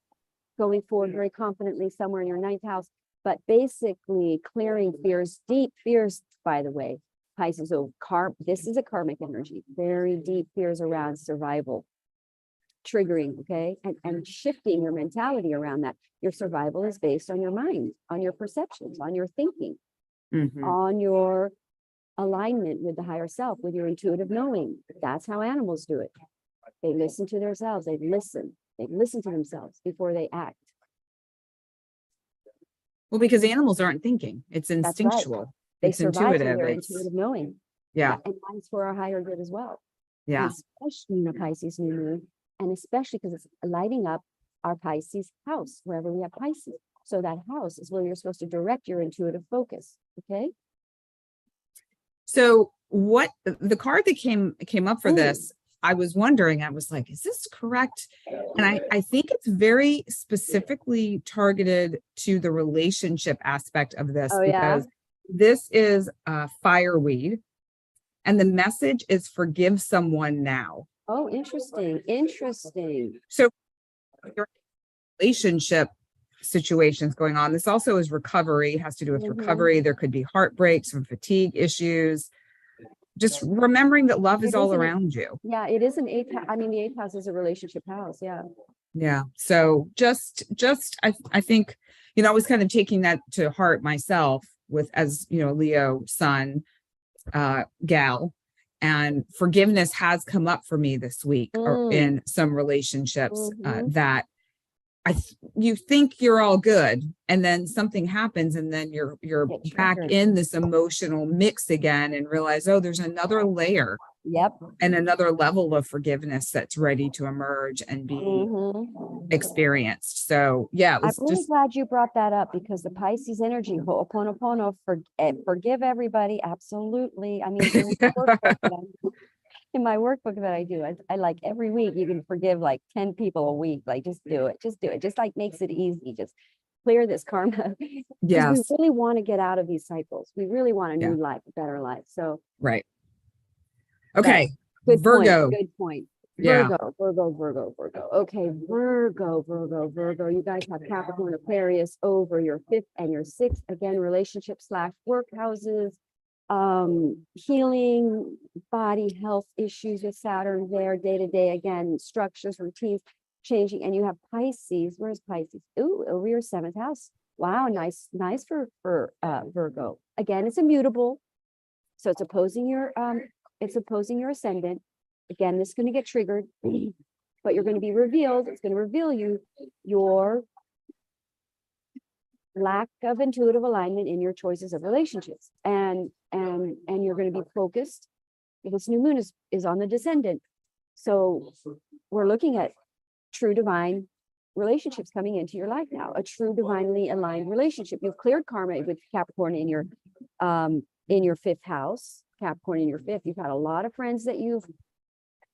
going forward very confidently somewhere in your 9th house, but basically clearing fears, deep fears, by the way, Pisces. So this is a karmic energy, very deep fears around survival, triggering, okay, and shifting your mentality around that. Your survival is based on your mind, on your perceptions, on your thinking, on your alignment with the higher self, with your intuitive knowing. That's how animals do it. They listen to themselves. They listen to themselves before they act. Well, because animals aren't thinking. It's instinctual. Right. They survive through their intuitive knowing. Yeah. And mine's for our higher good as well. Yeah. And especially in the Pisces new moon, and especially because it's lighting up our Pisces house, wherever we have Pisces. So that house is where you're supposed to direct your intuitive focus. Okay. So what the card that came up for this, I was wondering, I was like, is this correct? And I think it's very specifically targeted to the relationship aspect of this, because this is fireweed, and the message is forgive someone now. Oh, interesting. Interesting. So your relationship situations going on. This also is recovery, has to do with recovery. There could be heartbreak, some fatigue issues. just remembering that love is It all isn't- around you. Yeah, it is an eighth. I mean, the eighth house is a relationship house. Yeah. Yeah. So I think, you know, I was kind of taking that to heart myself with, as you know, Leo sun, gal, and forgiveness has come up for me this week or in some relationships, that you think you're all good, and then something happens, and then you're Get back triggered. in this emotional mix again, and realize, oh, there's another layer Yep. and another level of forgiveness that's ready to emerge and be experienced. So yeah, it I'm was really just glad you brought that up, because the Pisces energy, Ho'oponopono, forgive everybody. Absolutely. I mean, in my workbook that I do, I like every week you can forgive like 10 people a week. Like just do it. Just do it. Just like makes it easy. Just clear this karma. Because we yes, really want to get out of these cycles. We really want a yeah, new life, a better life. So right. but Okay, good point. Virgo. Good point. Yeah, Virgo. Okay, Virgo. You guys have Capricorn, Aquarius over your fifth and your sixth. Again, relationship / work houses, healing, body health issues with Saturn there, day to day, again, structures, routines, changing. And you have Pisces. Where's Pisces? Ooh, over your seventh house. Wow, nice for Virgo. Again, it's immutable. So it's opposing your ascendant. Again, this is going to get triggered, but you're going to be revealed. It's going to reveal you your lack of intuitive alignment in your choices of relationships, and you're going to be focused. This new moon is on the descendant, so we're looking at true divine relationships coming into your life now. A true divinely aligned relationship. You've cleared karma with Capricorn in your fifth house. Capricorn in your fifth. You've had a lot of friends that you've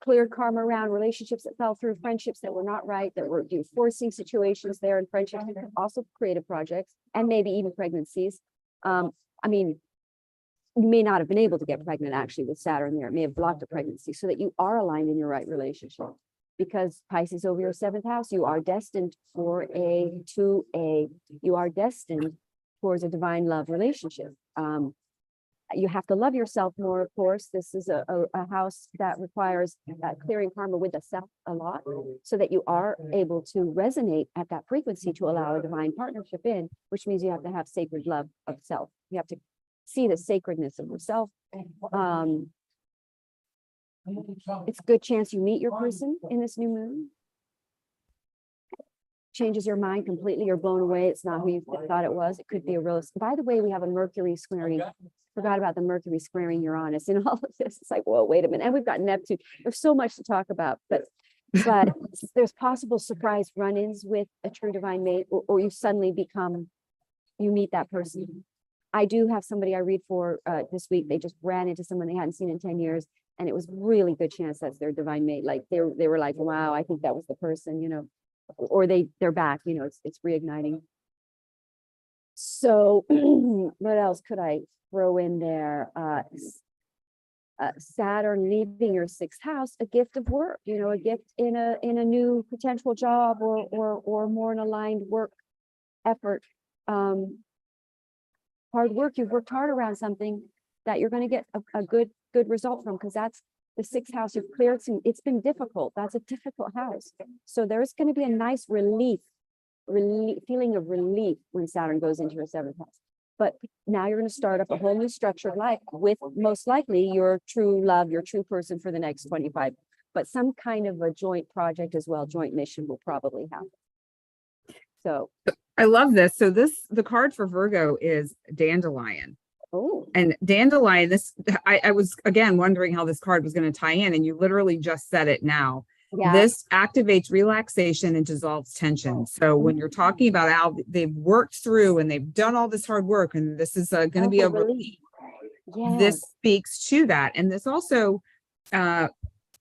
cleared karma around, relationships that fell through, friendships that were not right, that were forcing situations there, and friendships, also creative projects, and maybe even pregnancies. I mean, you may not have been able to get pregnant actually with Saturn there. It may have blocked a pregnancy, so that you are aligned in your right relationship. Because Pisces over your seventh house, you are destined you are destined towards a divine love relationship. You have to love yourself more, of course. This is a house that requires clearing karma with the self a lot, so that you are able to resonate at that frequency to allow a divine partnership in, which means you have to have sacred love of self. You have to see the sacredness of yourself. It's a good chance you meet your person in this new moon. Changes your mind completely. You're blown away. It's not who you thought it was. It could be a real. By the way, we have a Mercury squaring. Forgot about the Mercury squaring Uranus in all of this. It's like, whoa, wait a minute. And we've got Neptune. There's so much to talk about, but there's possible surprise run-ins with a true divine mate, or you suddenly you meet that person. I do have somebody I read for this week. They just ran into someone they hadn't seen in 10 years. And it was really good chance that's their divine mate. Like they were like, wow, I think that was the person, you know, or they're back, you know, it's reigniting. So what else could I throw in there? Saturn leaving your sixth house, a gift of work, you know, a gift in a new potential job, or more an aligned work effort. Hard work. You've worked hard around something that you're going to get a good result from, because that's the sixth house. You've cleared some. It's been difficult. That's a difficult house. So there's going to be a nice feeling of relief when Saturn goes into your seventh house. But now you're going to start up a whole new structure of life with most likely your true love, your true person for the next 25, but some kind of a joint project as well. Joint mission will probably happen. So I love this. So the card for Virgo is Dandelion. Oh, and Dandelion, I was again wondering how this card was going to tie in, and you literally just said it now. yeah. This activates relaxation and dissolves tension. So when you're talking about how they've worked through and they've done all this hard work, and this is going to be a relief, this speaks to that. And this also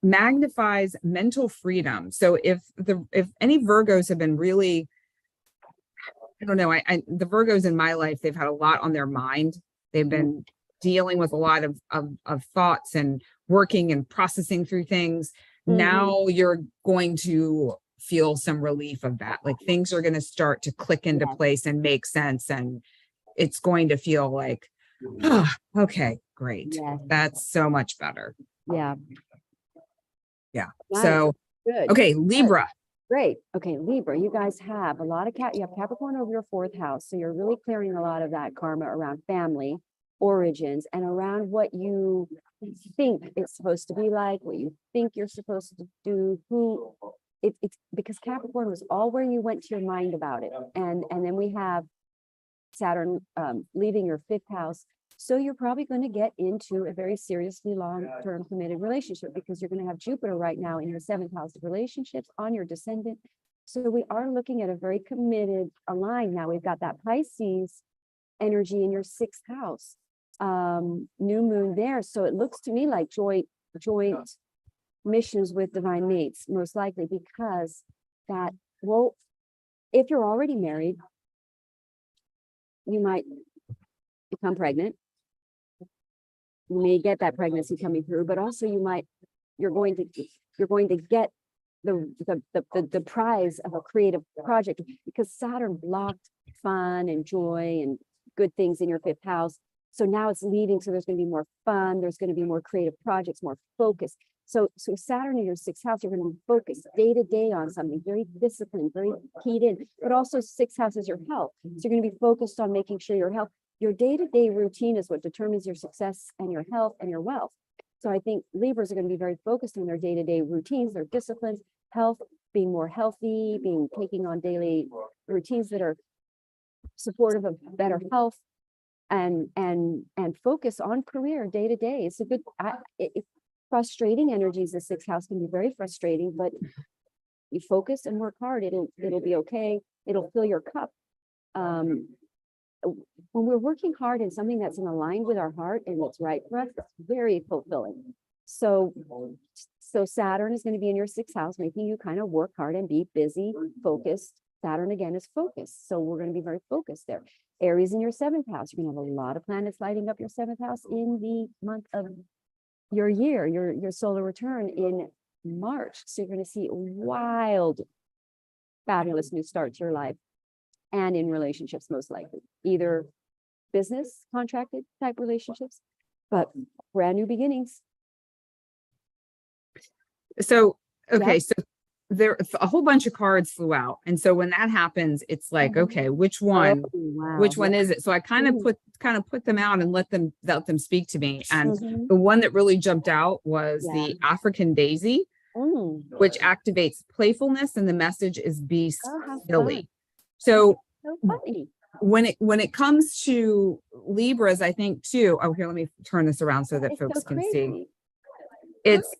magnifies mental freedom. So if any Virgos have been really, I don't know, the Virgos in my life, they've had a lot on their mind. They've been dealing with a lot of thoughts and working and processing through things. Now you're going to feel some relief of that. Like things are going to start to click into place and make sense. And it's going to feel like, Okay, great. Yes. That's so much better. Yeah. Yeah. Nice. So, Good. okay, Good. Libra. Great. Okay, Libra, you guys have a lot of you have Capricorn over your fourth house. So you're really clearing a lot of that karma around family origins and around what you think it's supposed to be like, what you think you're supposed to do, it's because Capricorn was all where you went to your mind about it. And then we have Saturn leaving your fifth house. So you're probably going to get into a very seriously long-term committed relationship because you're going to have Jupiter right now in your seventh house of relationships on your descendant. So we are looking at a very committed align. Now we've got that Pisces energy in your sixth house, new moon there. So it looks to me like joint missions with divine mates, most likely because that, well, if you're already married, you might become pregnant. You may get that pregnancy coming through, but also you're going to get the prize of a creative project because Saturn blocked fun and joy and good things in your fifth house. So now it's leading. So there's going to be more fun. There's going to be more creative projects, more focus. So Saturn in your sixth house, you're going to focus day to day on something very disciplined, very keyed in, but also sixth house is your health. So you're going to be focused on making sure your health, your day-to-day routine is what determines your success and your health and your wealth. So I think Libras are going to be very focused on their day-to-day routines, their disciplines, health, being more healthy, taking on daily routines that are supportive of better health and focus on career day to day. It's a good, frustrating energies. The sixth house can be very frustrating, but you focus and work hard. It'll be okay. It'll fill your cup. When we're working hard in something that's in aligned with our heart and it's right for us, it's very fulfilling. So Saturn is going to be in your sixth house, making you kind of work hard and be busy, focused. Saturn again is focused. So we're going to be very focused there. Aries in your seventh house. You're going to have a lot of planets lighting up your seventh house in the month of your year, your solar return in March. So you're going to see a wild, fabulous new start to your life and in relationships, most likely, either business contracted type relationships, but brand new beginnings. So, okay, Yeah. so there a whole bunch of cards flew out. And so when that happens, it's like, okay, which one, wow. which one is it? So I kind of put them out and let them speak to me. And Mhm. the one that really jumped out was the African daisy, which activates playfulness, and the message is be how silly. fun. So So funny. when it comes to Libras, I think too. Oh, here, let me turn this around so that It's folks so can see. crazy. It's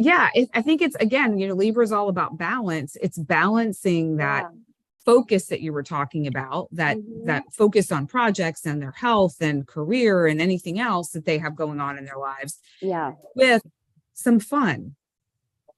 I think it's, again, Libra is all about balance. It's balancing that focus that you were talking about, that focus on projects and their health and career and anything else that they have going on in their lives. Yeah. With some fun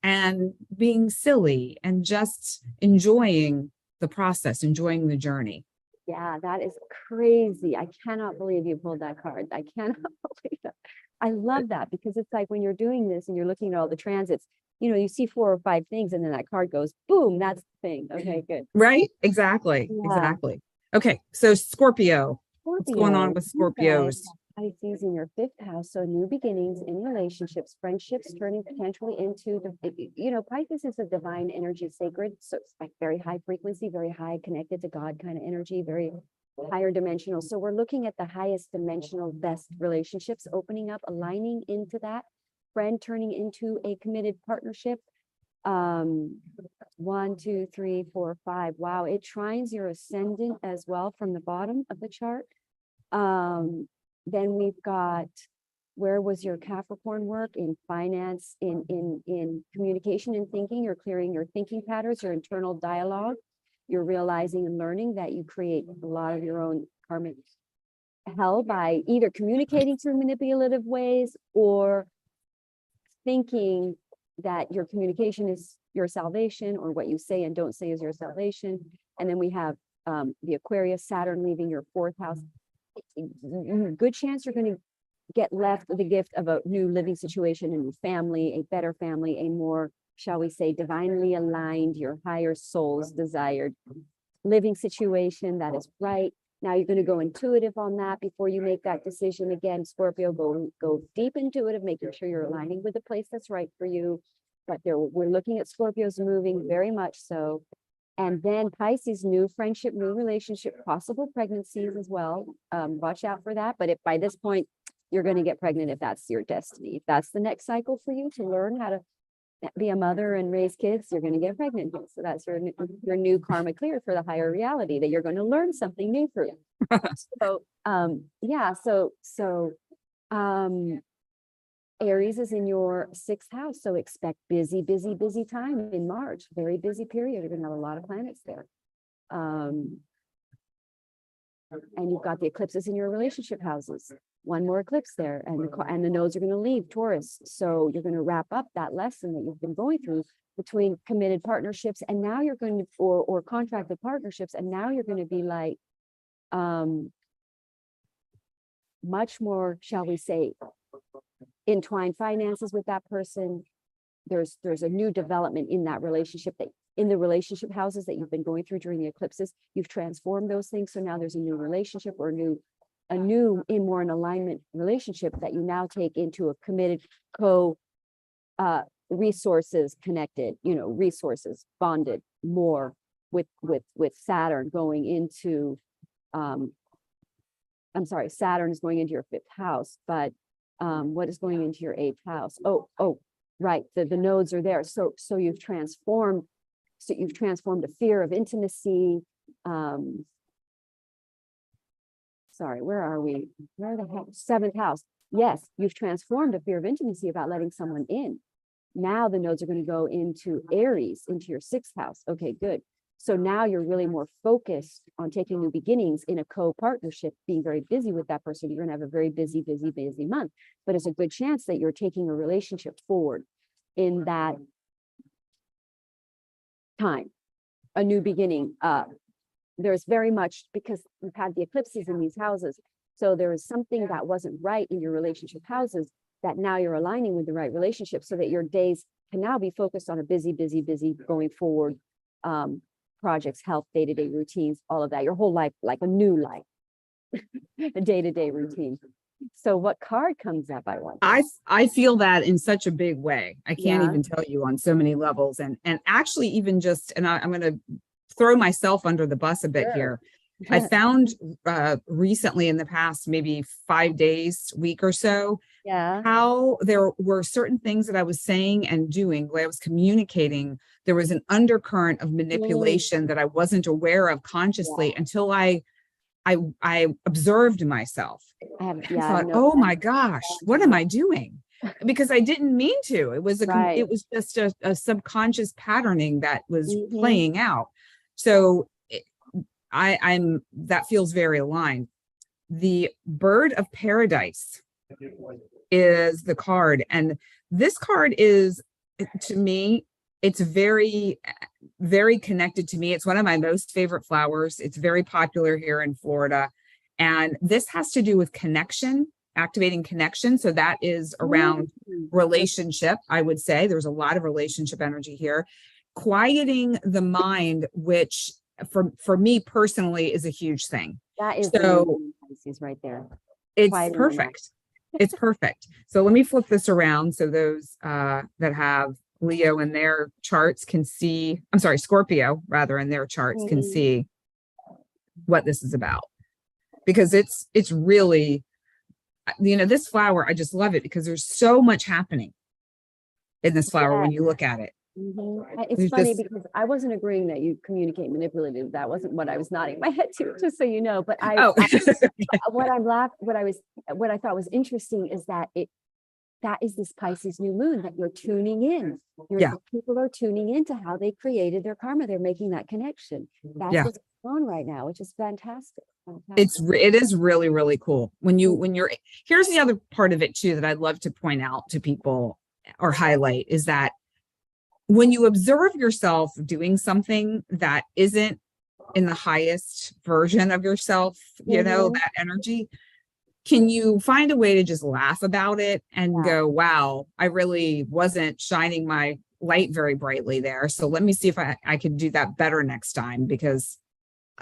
and being silly and just enjoying the process, enjoying the journey. Yeah, that is crazy. I cannot believe you pulled that card. I cannot believe that. I love that because it's like when you're doing this and you're looking at all the transits, you see 4 or 5 things and then that card goes, boom, that's the thing. Okay, good. Right? Exactly. Yeah. Exactly. Okay. So Scorpio. What's going on with Scorpios? Pisces in your fifth house. So new beginnings in relationships, friendships turning potentially into Pisces is a divine energy, sacred. So it's like very high frequency, very high connected to God kind of energy, very higher dimensional. So we're looking at the highest dimensional, best relationships opening up, aligning into that friend, turning into a committed partnership. 1, 2, 3, 4, 5. Wow. It trines your ascendant as well from the bottom of the chart. Then we've got, where was your Capricorn work in finance, in communication and thinking? You're clearing your thinking patterns, your internal dialogue. You're realizing and learning that you create a lot of your own karmic hell by either communicating through manipulative ways or thinking that your communication is your salvation, or what you say and don't say is your salvation. And then we have the Aquarius, Saturn leaving your fourth house. Good chance you're going to get left the gift of a new living situation, a new family, a better family, a more, shall we say, divinely aligned, your higher soul's desired living situation that is right. Now you're going to go intuitive on that before you make that decision. Again, Scorpio, go deep intuitive, making sure you're aligning with the place that's right for you. But we're looking at Scorpios moving very much so. And then Pisces, new friendship, new relationship, possible pregnancies as well. Watch out for that. But if by this point, you're going to get pregnant if that's your destiny. If that's the next cycle for you to learn how to be a mother and raise kids, you're going to get pregnant. So that's your new karma clear for the higher reality that you're going to learn something new through. So yeah, Aries is in your 6th house, so expect busy time in March. Very busy period. You're going to have a lot of planets there. And you've got the eclipses in your relationship houses. One more eclipse there, and the nodes are going to leave Taurus. So you're going to wrap up that lesson that you've been going through between committed partnerships, and now you're going to or contracted partnerships, and now you're going to be like much more, shall we say, entwined finances with that person. There's a new development in that relationship, that in the relationship houses that you've been going through during the eclipses. You've transformed those things, so now there's a new relationship or a new in more an alignment relationship that you now take into a committed resources connected, resources bonded more with Saturn going into Saturn is going into your 5th house, but what is going into your 8th house? Oh, right. The nodes are there. So you've transformed a fear of intimacy. Sorry, where are we? Where the heck? 7th house. Yes, you've transformed a fear of intimacy about letting someone in. Now the nodes are going to go into Aries, into your 6th house. Okay, good. So now you're really more focused on taking new beginnings in a co-partnership, being very busy with that person. You're going to have a very busy month, but it's a good chance that you're taking a relationship forward in that time, a new beginning. There's very much, because we've had the eclipses in these houses, so there is something that wasn't right in your relationship houses that now you're aligning with the right relationship, so that your days can now be focused on a busy going forward, projects, health, day-to-day routines, all of that, your whole life, like a new life, a day-to-day routine. So what card comes up? I feel that in such a big way. I can't even tell you, on so many levels. And actually even just, and I'm going to throw myself under the bus a bit here. I found recently, in the past maybe 5 days, week or so, how there were certain things that I was saying and doing, the way I was communicating, there was an undercurrent of manipulation that I wasn't aware of consciously until I observed myself. I thought, oh my gosh, what am I doing? Because I didn't mean to. It was it was just a subconscious patterning that was playing out. So that feels very aligned. The Bird of Paradise is the card, and this card is, to me, it's very connected to me. It's one of my most favorite flowers. It's very popular here in Florida, and this has to do with connection, activating connection. So that is around relationship. I would say there's a lot of relationship energy here, quieting the mind, which for me personally is a huge thing. That is so Pisces right there. It's perfect. It's perfect. So let me flip this around so those that have Leo in their charts can see, I'm sorry, Scorpio rather, in their charts can see what this is about. Because it's really, this flower, I just love it because there's so much happening in this flower when you look at it. It's funny because I wasn't agreeing that you communicate manipulative. That wasn't what I was nodding my head to, just so you know. But what I thought was interesting is that that is this Pisces new moon that you're tuning in. People are tuning into how they created their karma. They're making that connection. That's what's going on right now, which is fantastic. It is really, really cool. Here's the other part of it too that I'd love to point out to people or highlight is that when you observe yourself doing something that isn't in the highest version of yourself, that energy, can you find a way to just laugh about it and go, wow, I really wasn't shining my light very brightly there. So let me see if I could do that better next time, because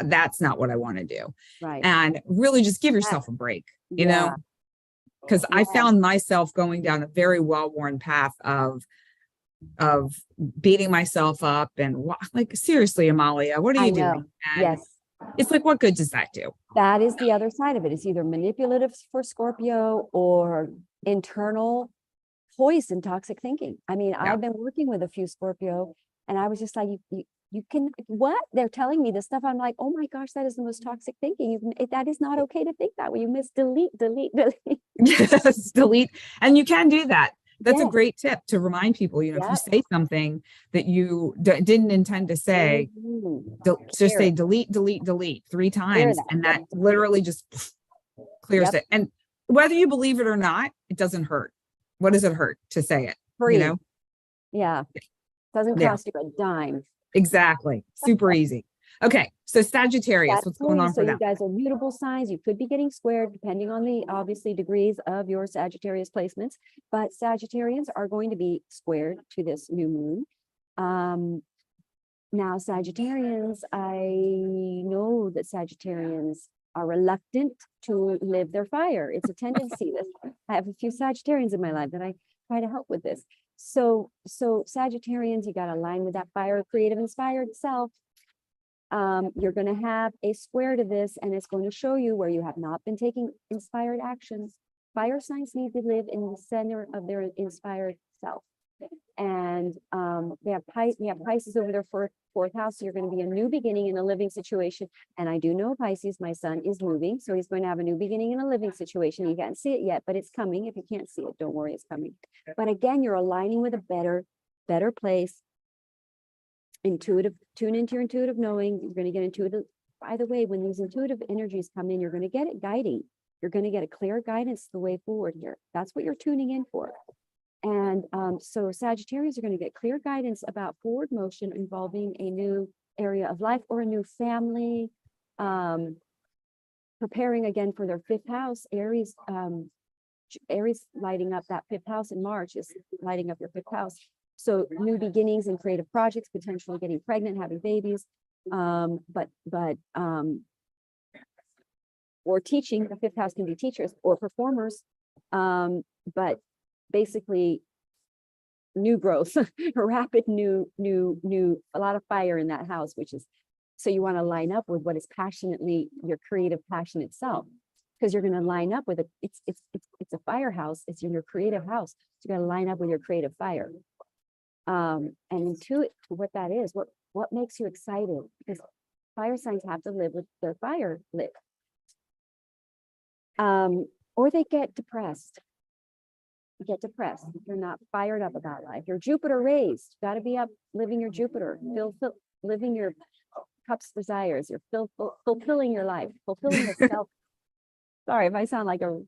that's not what I want to do. Right. And really just give yourself a break, you know, because I found myself going down a very well-worn path of beating myself up and like, seriously, Amalia, what are you doing? And Yes. it's like, what good does that do? That is the other side of it. It's either manipulative for Scorpio or internal poison, toxic thinking. I mean, Yeah. I've been working with a few Scorpio and I was just like, you can, what? They're telling me this stuff. I'm like, oh my gosh, that is the most toxic thinking. That is not okay to think that way. You delete. Yes, delete. And you can do that. That's a Yes. great tip to remind people, you know, if you say something that you didn't intend to say, just say delete 3 times. And that literally just clears it. And whether you believe it or not, it doesn't hurt. What does it hurt to say it? Free. You know? Yeah. Doesn't cost you a dime. Exactly. Super easy. Okay. So Sagittarius, what's going on for them? You guys are mutable signs. You could be getting squared depending on the obviously degrees of your Sagittarius placements, but Sagittarians are going to be squared to this new moon. Now Sagittarians, I know that Sagittarians are reluctant to live their fire. It's a tendency that I have a few Sagittarians in my life that I try to help with this. So Sagittarians, you got to align with that fire, creative, inspired self. You're going to have a square to this, and it's going to show you where you have not been taking inspired actions. Fire signs need to live in the center of their inspired self. And we have Pisces over their fourth house. So you're going to be a new beginning in a living situation. And I do know Pisces, my son, is moving. So he's going to have a new beginning in a living situation. You can't see it yet, but it's coming. If you can't see it, don't worry, it's coming. But again, you're aligning with a better place. Intuitive, tune into your intuitive knowing. You're going to get intuitive. By the way, when these intuitive energies come in, you're going to get it guiding. You're going to get a clear guidance the way forward here. That's what you're tuning in for. And so Sagittarians are going to get clear guidance about forward motion involving a new area of life or a new family, preparing again for their 5th house. Aries lighting up that 5th house in March is lighting up your 5th house. So new beginnings and creative projects, potentially getting pregnant, having babies, or teaching. The 5th house can be teachers or performers, but basically new growth, rapid new, a lot of fire in that house, which is, so you want to line up with what is passionately your creative passion itself, because you're going to line up with it's a firehouse. It's in your creative house. So you're going to line up with your creative fire. And intuit what that is, what makes you excited, because fire signs have to live with their fire lit. Or they get depressed. You're not fired up about life. You're Jupiter raised. Got to be up living your Jupiter, living your cup's desires. You're fulfilling your life, fulfilling yourself. Sorry if I sound like a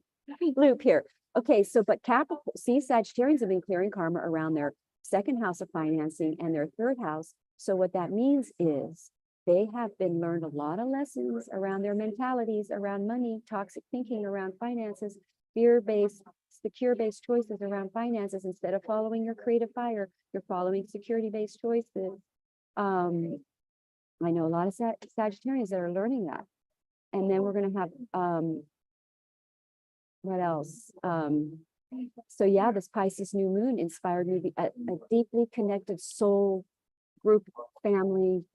loop here. Okay, so but Capricorn, see, Sagittarians have been clearing karma around their 2nd house of financing and their 3rd house. So what that means is they have been learned a lot of lessons around their mentalities, around money, toxic thinking around finances, fear-based, secure-based choices around finances. Instead of following your creative fire, you're following security-based choices. I know a lot of Sagittarians that are learning that. And then we're going to have, what else? So yeah, this Pisces new moon inspired me a deeply connected soul group, family.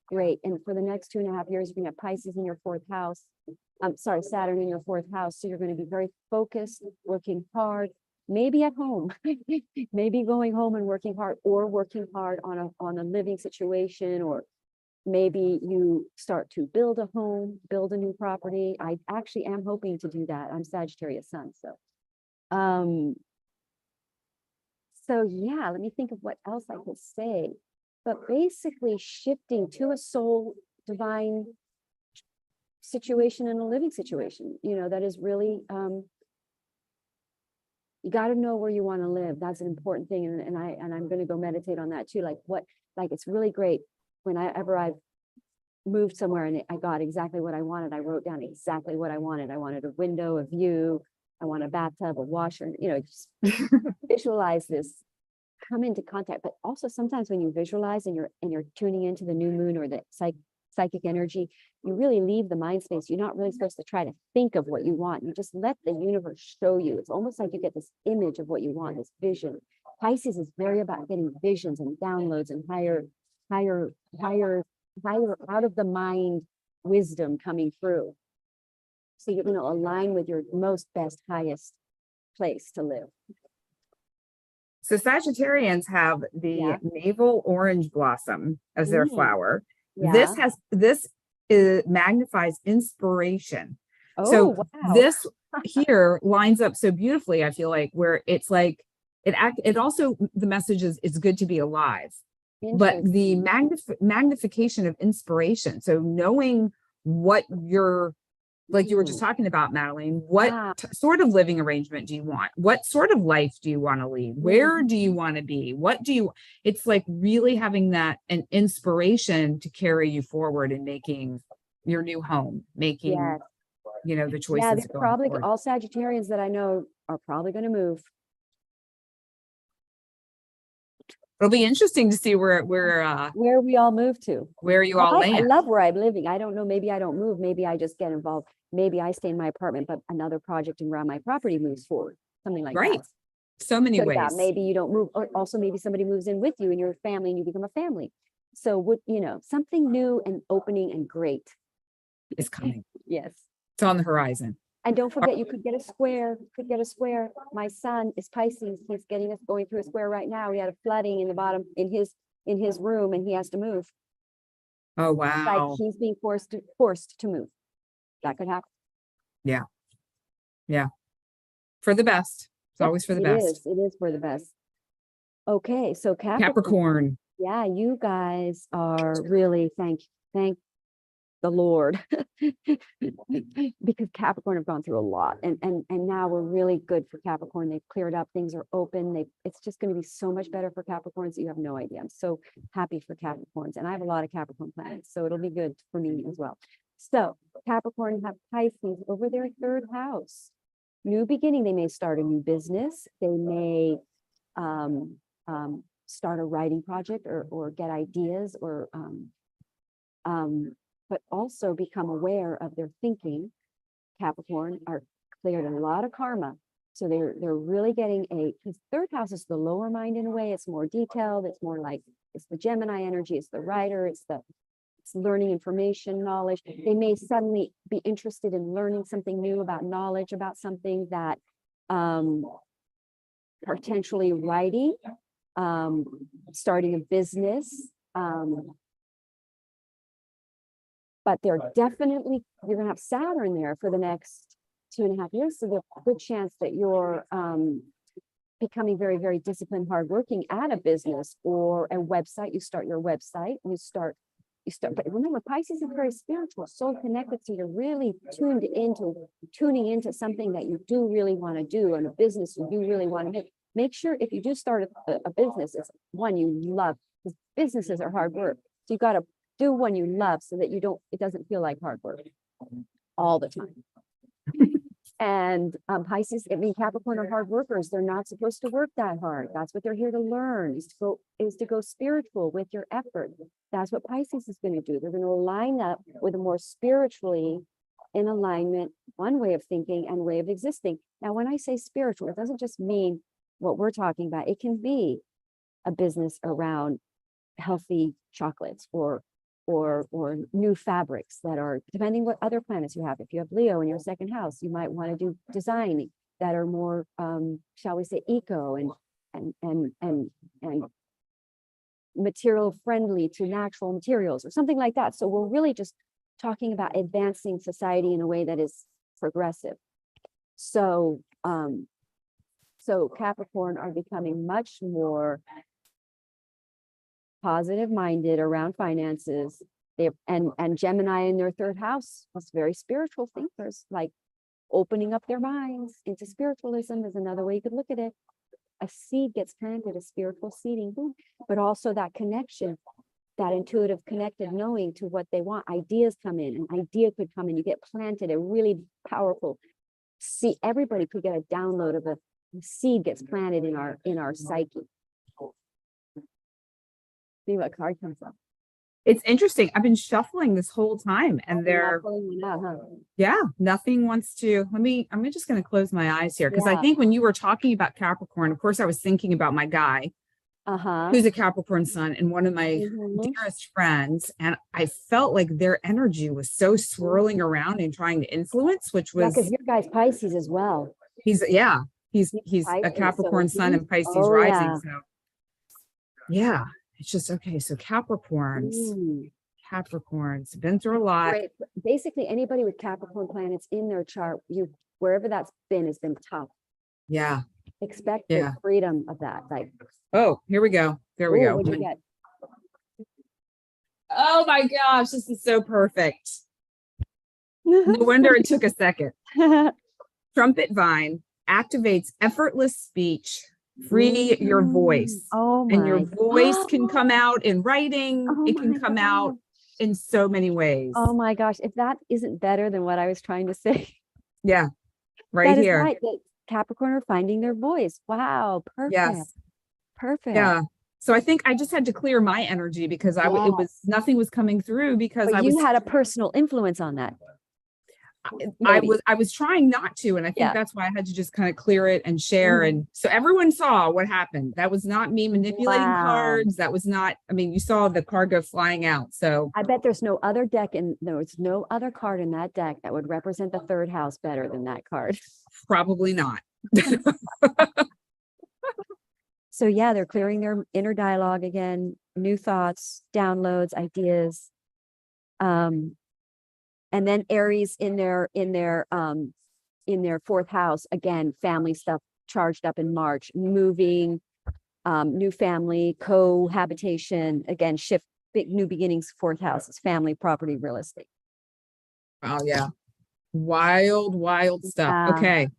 Great. And for the next 2.5 years, you're going to have Pisces in your 4th house. Saturn in your 4th house. So you're going to be very focused, working hard, maybe at home, maybe going home and working hard, or working hard on a living situation, or maybe you start to build a home, build a new property. I actually am hoping to do that. I'm Sagittarius sun. So yeah, let me think of what else I could say. But basically shifting to a soul divine situation and a living situation, that is really, you got to know where you want to live. That's an important thing. And I'm going to go meditate on that too. It's really great whenever I've moved somewhere and I got exactly what I wanted. I wrote down exactly what I wanted. I wanted a window, a view. I want a bathtub, a washer, just visualize this, come into contact. But also sometimes when you visualize and you're tuning into the new moon or the psychic energy, you really leave the mind space. You're not really supposed to try to think of what you want. You just let the universe show you. It's almost like you get this image of what you want, this vision. Pisces is very about getting visions and downloads and higher out of the mind wisdom coming through. So you're going to align with your most best, highest place to live. So Sagittarians have the navel orange blossom as their flower. Yeah. This magnifies inspiration. Oh, so wow. This here lines up so beautifully, I feel like, where it's like it also, the message is it's good to be alive, but the magnification of inspiration. So knowing what you're, like you were just talking about, Madelaine, what sort of living arrangement do you want? What sort of life do you want to lead? Where do you want to be? It's like really having that an inspiration to carry you forward in making your new home, making, the choices. Yeah, they're probably all Sagittarians that I know are probably going to move. It'll be interesting to see where we all move to, where you all land. I love where I'm living. I don't know. Maybe I don't move. Maybe I just get involved. Maybe I stay in my apartment, but another project around my property moves forward. Something like that. So many ways. Yeah, maybe you don't move, or also maybe somebody moves in with you and your family and you become a family. So something new and opening and great is coming. Yes. It's on the horizon. And don't forget, you could get a square, My son is Pisces. He's going through a square right now. He had a flooding in the bottom in his room and he has to move. Oh, wow. Like he's being forced to move. That could happen. Yeah. Yeah. For the best. It's always for the best. It is for the best. Okay. So Capricorn. Yeah, you guys are really thank the Lord because Capricorn have gone through a lot and now we're really good for Capricorn. They've cleared up, things are open. It's just going to be so much better for Capricorns that you have no idea. I'm so happy for Capricorns and I have a lot of Capricorn planets, so it'll be good for me as well. So Capricorn have Pisces over their third house. New beginning. They may start a new business. They may start a writing project or get ideas or but also become aware of their thinking. Capricorn are cleared a lot of karma. So they're really getting because third house is the lower mind in a way. It's more detailed. It's more like, it's the Gemini energy. It's the writer. It's learning information, knowledge. They may suddenly be interested in learning something new about knowledge, about something that potentially writing, starting a business, but they're definitely, you're going to have Saturn there for the next 2.5 years. So there's a good chance that you're becoming very, very disciplined, hardworking at a business or a website. You start your website, you start, but remember, Pisces is very spiritual, soul connected. So you're really tuning into something that you do really want to do and a business you do really want to make. Make sure if you do start a business, it's one you love, because businesses are hard work. So you got to do one you love so that it doesn't feel like hard work all the time. And Pisces, Capricorn are hard workers. They're not supposed to work that hard. That's what they're here to learn, is to go spiritual with your effort. That's what Pisces is going to do. They're going to align up with a more spiritually in alignment, one way of thinking and way of existing. Now, when I say spiritual, it doesn't just mean what we're talking about. It can be a business around healthy chocolates or new fabrics that are, depending what other planets you have. If you have Leo in your second house, you might want to do design that are more, shall we say, eco and material friendly to natural materials or something like that. So we're really just talking about advancing society in a way that is progressive. So, so Capricorn are becoming much more positive minded around finances. And Gemini in their third house was very spiritual thinkers, like opening up their minds into spiritualism is another way you could look at it. A seed gets planted, a spiritual seeding, but also that connection, that intuitive connected knowing to what they want. Ideas come in, an idea could come in, you get planted, a really powerful seed. Everybody could get a download of a seed gets planted in our psyche. See what card comes up. It's interesting. I've been shuffling this whole time and You're they're, not pulling one out, huh? yeah, nothing wants to, I'm just going to close my eyes here. Cause I Yeah. think when you were talking about Capricorn, of course I was thinking about my guy Uh-huh. who's a Capricorn sun and one of my Mhm. dearest friends. And I felt like their energy was so swirling around and trying to influence, which Yeah, because was, your guy's Pisces as well. yeah, he's He's a Pisces, so Capricorn sun he's, and Pisces oh rising. yeah. So yeah, it's just, okay. So Capricorns, Mm. Capricorns, been through a lot. Great. Basically, anybody with Capricorn planets in their chart, you wherever that's been has been tough. Yeah. Expect the Yeah. freedom of that. Like, Oh, here we go. There we oh, go. what'd you get? Oh my gosh, this is so perfect. No wonder it took a second. Trumpet vine activates effortless speech. Free your voice. Oh And your my. voice can come out in writing. Oh It can my come out God. in so many ways. Oh my gosh. If that isn't better than what I was trying to say, Yeah, right that is here. right. That Capricorn are finding their voice. Wow. Perfect. Yes. Perfect. Yeah. So I think I just had to clear my energy because it was, Yes. nothing was coming through because But you had a personal influence on that. Maybe. I was trying not to, and I think Yeah. that's why I had to just kind of clear it and share. And so everyone saw what happened. That was not me manipulating Wow. cards. That was not, I mean, you saw the card go flying out. So I bet there's no other deck and there's no other card in that deck that would represent the third house better than that card. probably not. So yeah, they're clearing their inner dialogue again, new thoughts, downloads, ideas. And then Aries in their fourth house, again, family stuff charged up in March, moving, new family, cohabitation, again, shift, big new beginnings, fourth house is family, property, real estate. Oh yeah. Wild, wild stuff. Yeah. Okay.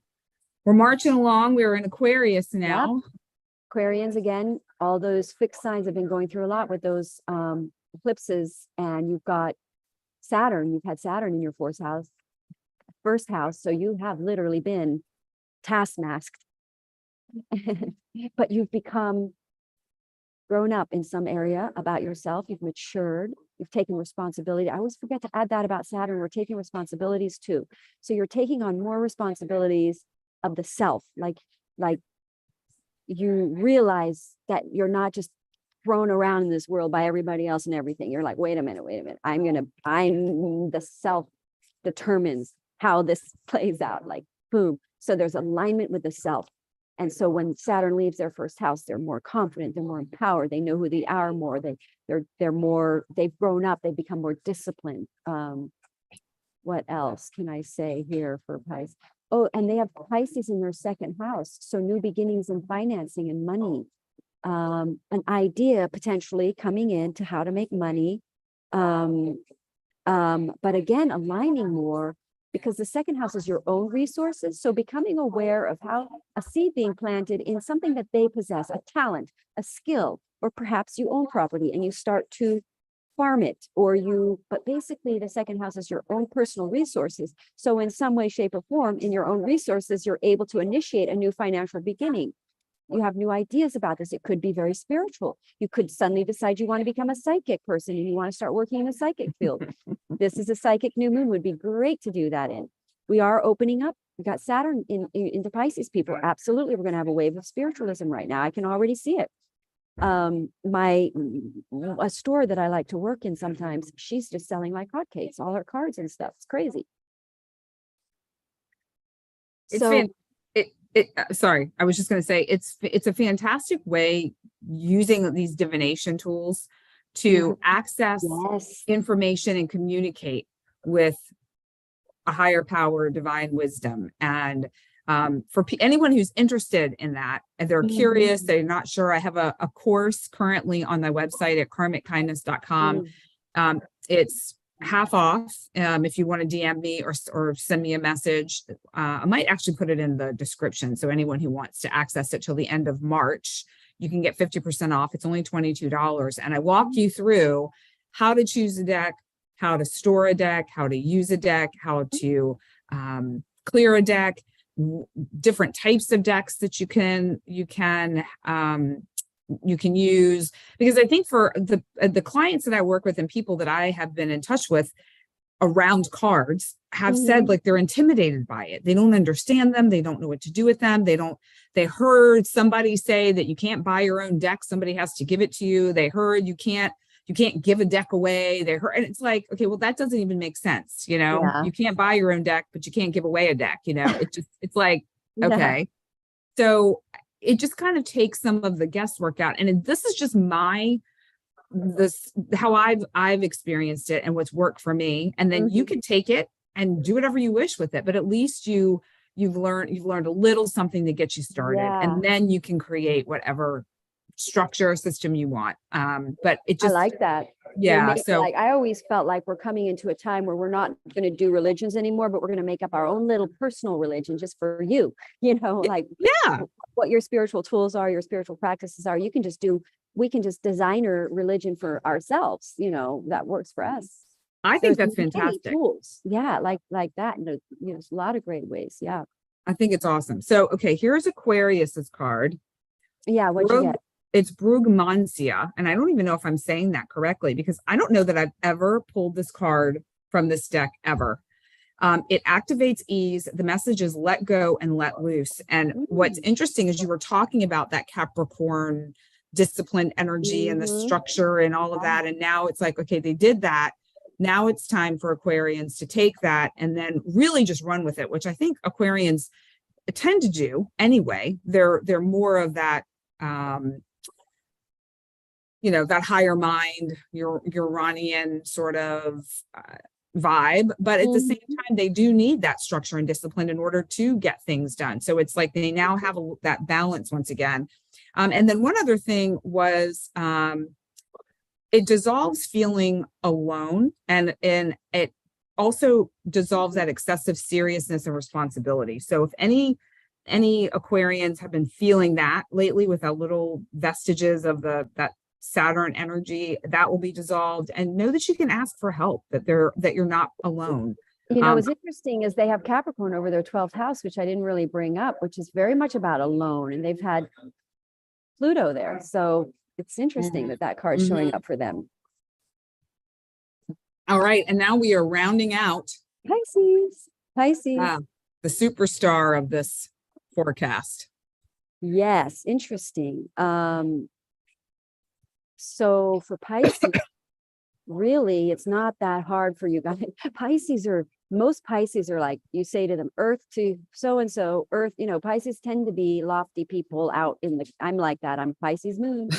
We're marching along. We're in Aquarius now. Aquarians, again, all those fixed signs have been going through a lot with those eclipses, and you've got Saturn, you've had Saturn in your first house. So you have literally been task-masked, but you've become grown up in some area about yourself. You've matured, you've taken responsibility. I always forget to add that about Saturn. We're taking responsibilities too. So you're taking on more responsibilities of the self, like you realize that you're not just thrown around in this world by everybody else and everything. You're like, wait a minute. I'm the self determines how this plays out, like boom. So there's alignment with the self. And so when Saturn leaves their first house, they're more confident, they're more empowered, they know who they are more, they're more, they've grown up, they've become more disciplined. What else can I say here for Pisces? Oh, and they have Pisces in their second house. So new beginnings in financing and money. An idea potentially coming in to how to make money. But again, aligning more because the second house is your own resources. So becoming aware of how a seed being planted in something that they possess, a talent, a skill, or perhaps you own property and you start to farm it but basically the second house is your own personal resources. So in some way, shape or form in your own resources, you're able to initiate a new financial beginning. You have new ideas about this. It could be very spiritual. You could suddenly decide you want to become a psychic person and you want to start working in the psychic field. This is a psychic new moon, would be great to do that in. We are opening up. We got Saturn into Pisces people. Absolutely. We're going to have a wave of spiritualism right now. I can already see it. A store that I like to work in sometimes, she's just selling like hotcakes, all her cards and stuff. It's crazy. Sorry, I was just going to say it's a fantastic way using these divination tools to access information and communicate with a higher power, divine wisdom. And for anyone who's interested in that and they're curious, they're not sure, I have a course currently on my website at KarmicKindness.com. It's half off if you want to DM me or send me a message. I might actually put it in the description. So anyone who wants to access it till the end of March, you can get 50% off. It's only $22. And I walk you through how to choose a deck, how to store a deck, how to use a deck, how to clear a deck, different types of decks that you can use, because I think for the clients that I work with and people that I have been in touch with around cards have said like they're intimidated by it. They don't understand them. They don't know what to do with them. They heard somebody say that you can't buy your own deck. Somebody has to give it to you. They heard you can't give a deck away. They heard, and it's like, okay, well, that doesn't even make sense. You know, Yeah. you can't buy your own deck, but you can't give away a deck, you know, it's like, Yeah. okay. So it just kind of takes some of the guesswork out. And this is just how I've experienced it and what's worked for me. And then you can take it and do whatever you wish with it. But at least you've learned a little something to get you started. Yeah. And then you can create whatever structure or system you want. But it just, I like that. yeah. So like, I always felt like we're coming into a time where we're not going to do religions anymore, but we're going to make up our own little personal religion just for you, you know, like yeah, what your spiritual tools are, your spiritual practices are. We can just design a religion for ourselves, you know, that works for us. I think There's that's many fantastic. tools. Yeah, like that. And there's a lot of great ways. Yeah. I think it's awesome. So, okay, here's Aquarius's card. Yeah. What'd you get? It's Brugmansia, and I don't even know if I'm saying that correctly because I don't know that I've ever pulled this card from this deck ever. It activates ease. The message is let go and let loose. And what's interesting is you were talking about that Capricorn disciplined energy and the structure and all of that. And now it's like, okay, they did that. Now it's time for Aquarians to take that and then really just run with it, which I think Aquarians tend to do anyway. They're more of that, you know, that higher mind, your Uranian sort of vibe, but at the same time, they do need that structure and discipline in order to get things done. So it's like they now have that balance once again. And then one other thing was it dissolves feeling alone, and it also dissolves that excessive seriousness and responsibility. So if any Aquarians have been feeling that lately with a little vestiges of that Saturn energy, that will be dissolved, and know that you can ask for help, that you're not alone. You know, what's interesting is they have Capricorn over their 12th house, which I didn't really bring up, which is very much about alone, and they've had Pluto there. So it's interesting that card's showing up for them. All right. And now we are rounding out Pisces. The superstar of this forecast. Yes. Interesting. So for Pisces, really, it's not that hard for you guys. Most Pisces are like, you say to them, earth to so-and-so, earth, you know, Pisces tend to be lofty people out I'm like that. I'm Pisces moon.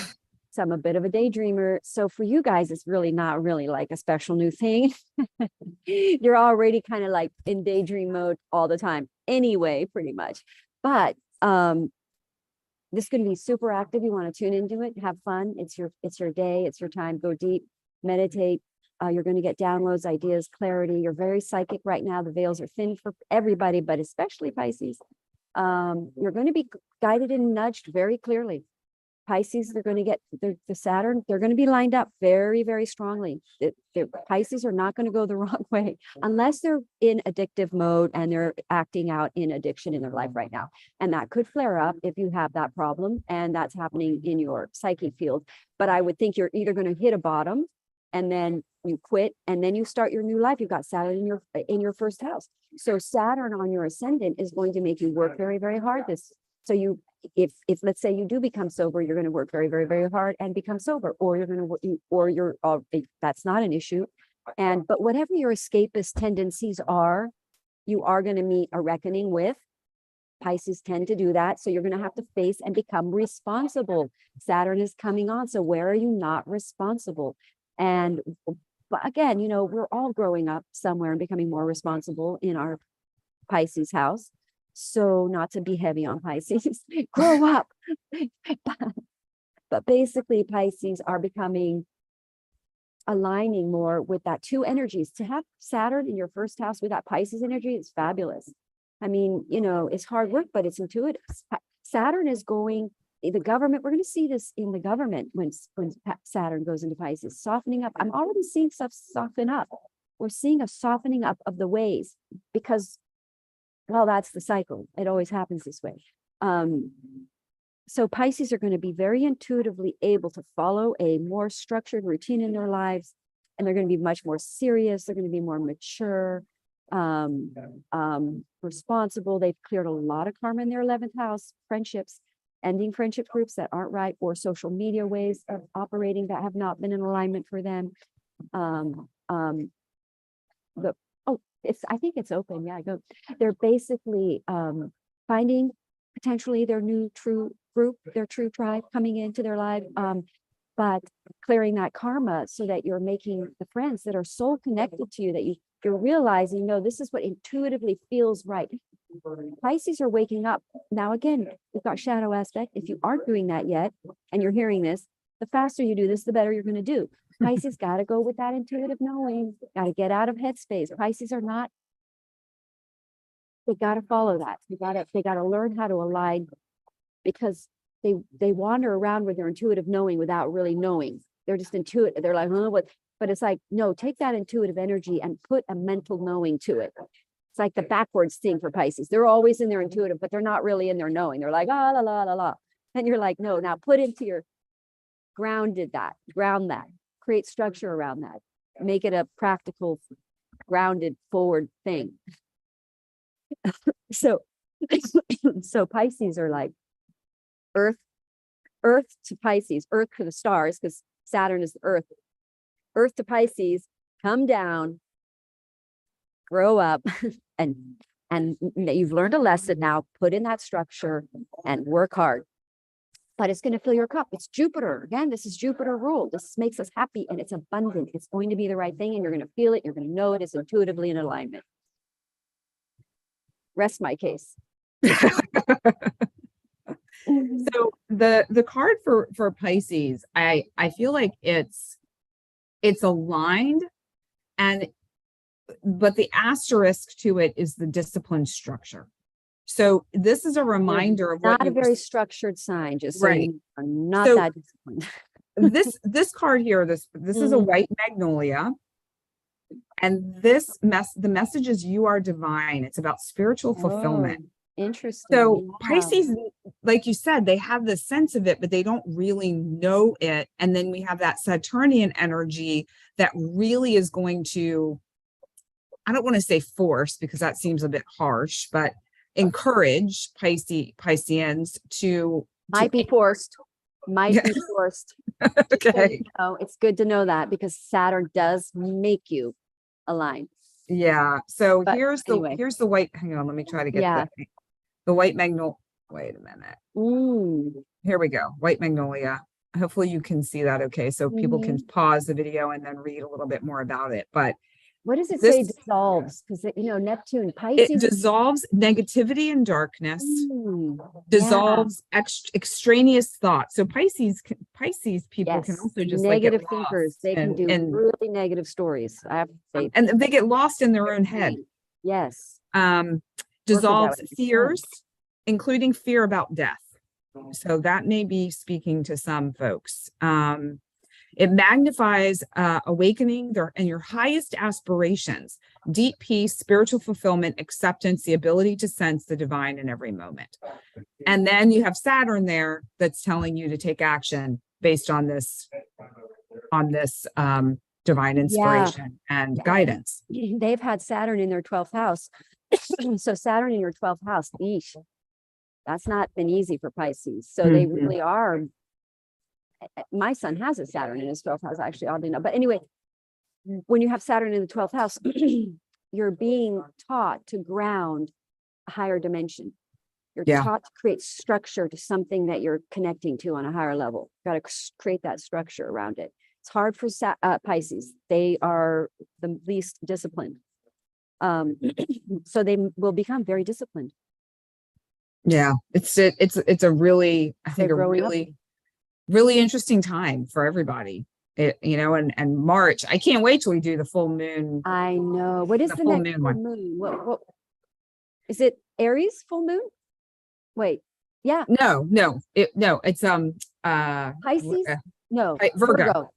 So I'm a bit of a daydreamer. So for you guys, it's really not really like a special new thing. You're already kind of like in daydream mode all the time anyway, pretty much. But this is going to be super active. You want to tune into it, have fun. It's your day. It's your time. Go deep, meditate. You're going to get downloads, ideas, clarity. You're very psychic right now. The veils are thin for everybody, but especially Pisces. You're going to be guided and nudged very clearly. Pisces, they're going to get the Saturn, they're going to be lined up very, very strongly. The Pisces are not going to go the wrong way unless they're in addictive mode and they're acting out in addiction in their life right now. And that could flare up if you have that problem and that's happening in your psyche field. But I would think you're either going to hit a bottom and then you quit and then you start your new life. You've got Saturn in your first house. So Saturn on your ascendant is going to make you work very, very hard. So if let's say you do become sober, you're going to work very, very, very hard and become sober, or you're going to that's not an issue. But whatever your escapist tendencies are, you are going to meet a reckoning with. Pisces tend to do that. So you're going to have to face and become responsible. Saturn is coming on. So where are you not responsible? But again, you know, we're all growing up somewhere and becoming more responsible in our Pisces house. So not to be heavy on Pisces, grow up. But basically Pisces are aligning more with that two energies. To have Saturn in your first house with that Pisces energy is fabulous. I mean, you know, it's hard work, but it's intuitive. Saturn is going, the government, we're going to see this in the government when Saturn goes into Pisces, softening up. I'm already seeing stuff soften up. We're seeing a softening up of the ways because, well, that's the cycle. It always happens this way. So Pisces are going to be very intuitively able to follow a more structured routine in their lives, and they're going to be much more serious. They're going to be more mature, responsible. They've cleared a lot of karma in their 11th house, friendships, ending friendship groups that aren't right, or social media ways of operating that have not been in alignment for them. I think it's open. Yeah, go. They're basically finding potentially their new true group, their true tribe coming into their life, but clearing that karma so that you're making the friends that are soul connected to you, that you're realizing, no, this is what intuitively feels right. Pisces are waking up. Now, again, we've got shadow aspect. If you aren't doing that yet, and you're hearing this, the faster you do this, the better you're going to do. Pisces got to go with that intuitive knowing, got to get out of headspace. Pisces are not, they got to follow that. They got to learn how to align, because they wander around with their intuitive knowing without really knowing. They're just intuitive. They're like, oh, what? But it's like, no, take that intuitive energy and put a mental knowing to it. It's like the backwards thing for Pisces. They're always in their intuitive, but they're not really in their knowing. They're like, ah, la, la, la, la. And you're like, no, now put into your ground that, create structure around that, make it a practical, grounded, forward thing. So Pisces are like earth to Pisces, earth to the stars, because Saturn is the earth to Pisces, come down, grow up, and you've learned a lesson. Now put in that structure and work hard. But it's going to fill your cup. It's Jupiter. Again, this is Jupiter ruled. This makes us happy, and it's abundant. It's going to be the right thing, and you're going to feel it. You're going to know it is intuitively in alignment. Rest my case. So the card for Pisces, I feel like it's aligned, but the asterisk to it is the discipline structure. So this is a reminder of not a very structured sign, just so right. you are not that disciplined. this card here, this is a white magnolia. And the message is you are divine. It's about spiritual fulfillment. Interesting. So Pisces, like you said, they have the sense of it, but they don't really know it. And then we have that Saturnian energy that really is going to, I don't want to say force, because that seems a bit harsh, but encourage Pisceans to might be forced. Okay. It's good to know that, because Saturn does make you align. Yeah. So But here's the white. Hang on, let me try to get the white magnolia. Wait a minute. Here we go. White magnolia. Hopefully you can see that okay. So people can pause the video and then read a little bit more about it. But what does it say dissolves? Because Neptune, Pisces. It dissolves negativity and darkness, dissolves extraneous thoughts. So Pisces people can also just negative like thinkers. They can do really negative stories. I have to say, and they get lost in their own head. Yes. Dissolves fears, including fear about death. So that may be speaking to some folks. It magnifies awakening and your highest aspirations, deep peace, spiritual fulfillment, acceptance, the ability to sense the divine in every moment. And then you have Saturn there that's telling you to take action based on this divine inspiration and guidance. They've had Saturn in their 12th house. So Saturn in your 12th house, that's not been easy for Pisces. So they really are. My son has a Saturn in his 12th house, actually, oddly enough. But anyway, when you have Saturn in the 12th house, you're being taught to ground a higher dimension. You're taught to create structure to something that you're connecting to on a higher level. You've got to create that structure around it. It's hard for Pisces. They are the least disciplined. So they will become very disciplined. Yeah, it's a really, I think, really interesting time for everybody. And March, I can't wait till we do the full moon. I know. What is the next full moon? What is it? Aries full moon? Wait, yeah. No, it's Pisces. No, Virgo.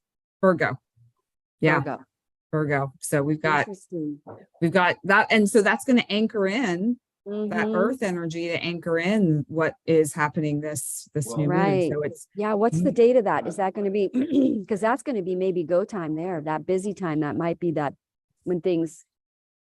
Yeah, Virgo. So we've got that, and so that's going to anchor in that Mhm. earth energy to anchor in what is happening this new moon. Right. So it's Yeah. What's the date of that? Is that going to be, because that's going to be maybe go time there, that busy time. That might be that when things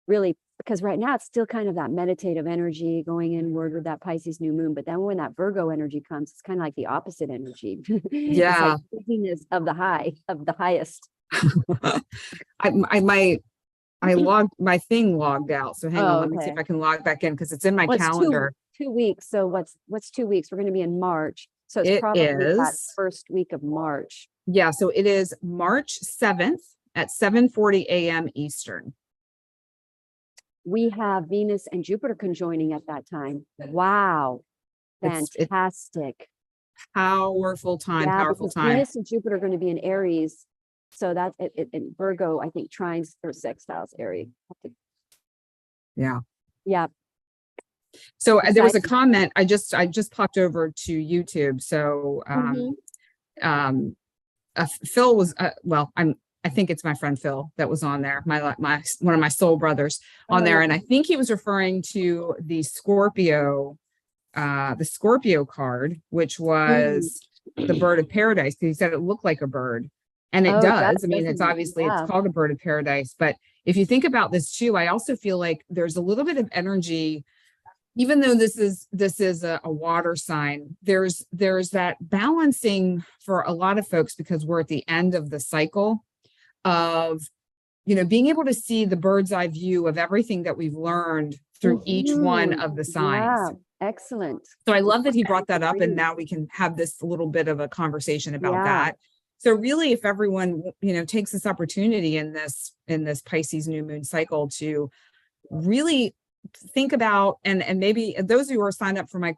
really, because right now it's still kind of that meditative energy going inward with that Pisces new moon. But then when that Virgo energy comes, it's kind of like the opposite energy. It's like yeah. busyness of the highest. I logged my thing logged out. So hang on, Oh, let me see if okay. I can log back in because it's in my Well, it's calendar. 2 weeks. So what's 2 weeks? We're going to be in March. So it's It probably that is, first week of March. yeah, so it is March 7th at 7:40 a.m. Eastern. We have Venus and Jupiter conjoining at that time. Wow. It's Fantastic. powerful time, Yeah, powerful because time. Venus and Jupiter are going to be in Aries. So that's it, in Virgo, I think trines or sextiles Aries. Yeah. Yeah. So there was a Exciting. comment. I just popped over to YouTube. So Mhm. Phil was well, I think it's my friend Phil that was on there, my one of my soul brothers on Oh, there, yeah. and I think he was referring to the Scorpio card, which Mm. was the bird of paradise. He said it looked like a bird, and it Oh, it does, does. I mean, it's doesn't it? obviously it's Yeah. called a bird of paradise, but if you think about this too, I also feel like there's a little bit of energy, even though this is a water sign, there's that balancing for a lot of folks because we're at the end of the cycle of, being able to see the bird's eye view of everything that we've learned through each one Mhm. of the signs. Yeah. Excellent. So I love that he brought that up, and now we can have this little bit of a conversation about Yeah. that. So really, if everyone, takes this opportunity in this Pisces new moon cycle to really think about, and maybe those of you who are signed up for my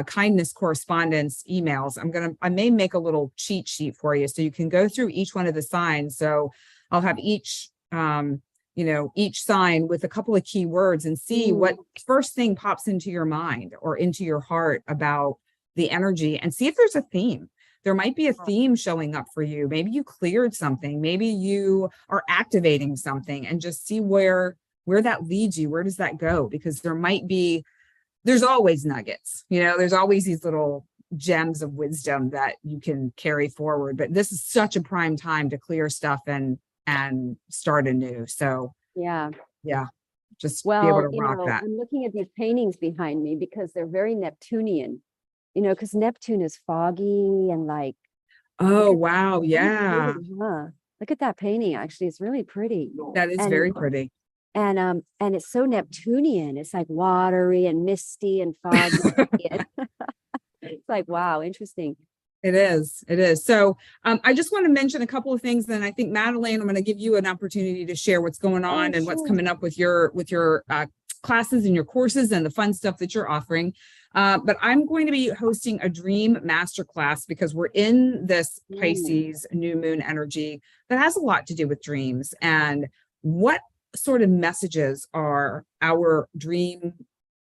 kindness correspondence emails, I may make a little cheat sheet for you so you can go through each one of the signs. So I'll have each sign with a couple of key words and see what first thing pops into your mind or into your heart about the energy, and see if there's a theme. There might be a theme showing up for you. Maybe you cleared something, maybe you are activating something, and just see where that leads you. Where does that go? Because there's always nuggets, there's always these little gems of wisdom that you can carry forward. But this is such a prime time to clear stuff and start anew. So Yeah. just be able Well, to rock that. I'm looking at these paintings behind me because they're very Neptunian, because Neptune is foggy and like, Oh, wow. really Yeah. pretty, huh? Look at that painting. Actually, it's really pretty. That is And very pretty. and it's so Neptunian. It's like watery and misty and foggy. It's like, wow, interesting. It is. It is. So I just want to mention a couple of things. Then I think, Madelaine, I'm going to give you an opportunity to share what's going on and what's coming up with your classes and your courses and the fun stuff that you're offering. But I'm going to be hosting a dream masterclass because we're in this Pisces new moon energy that has a lot to do with dreams and what sort of messages are our dream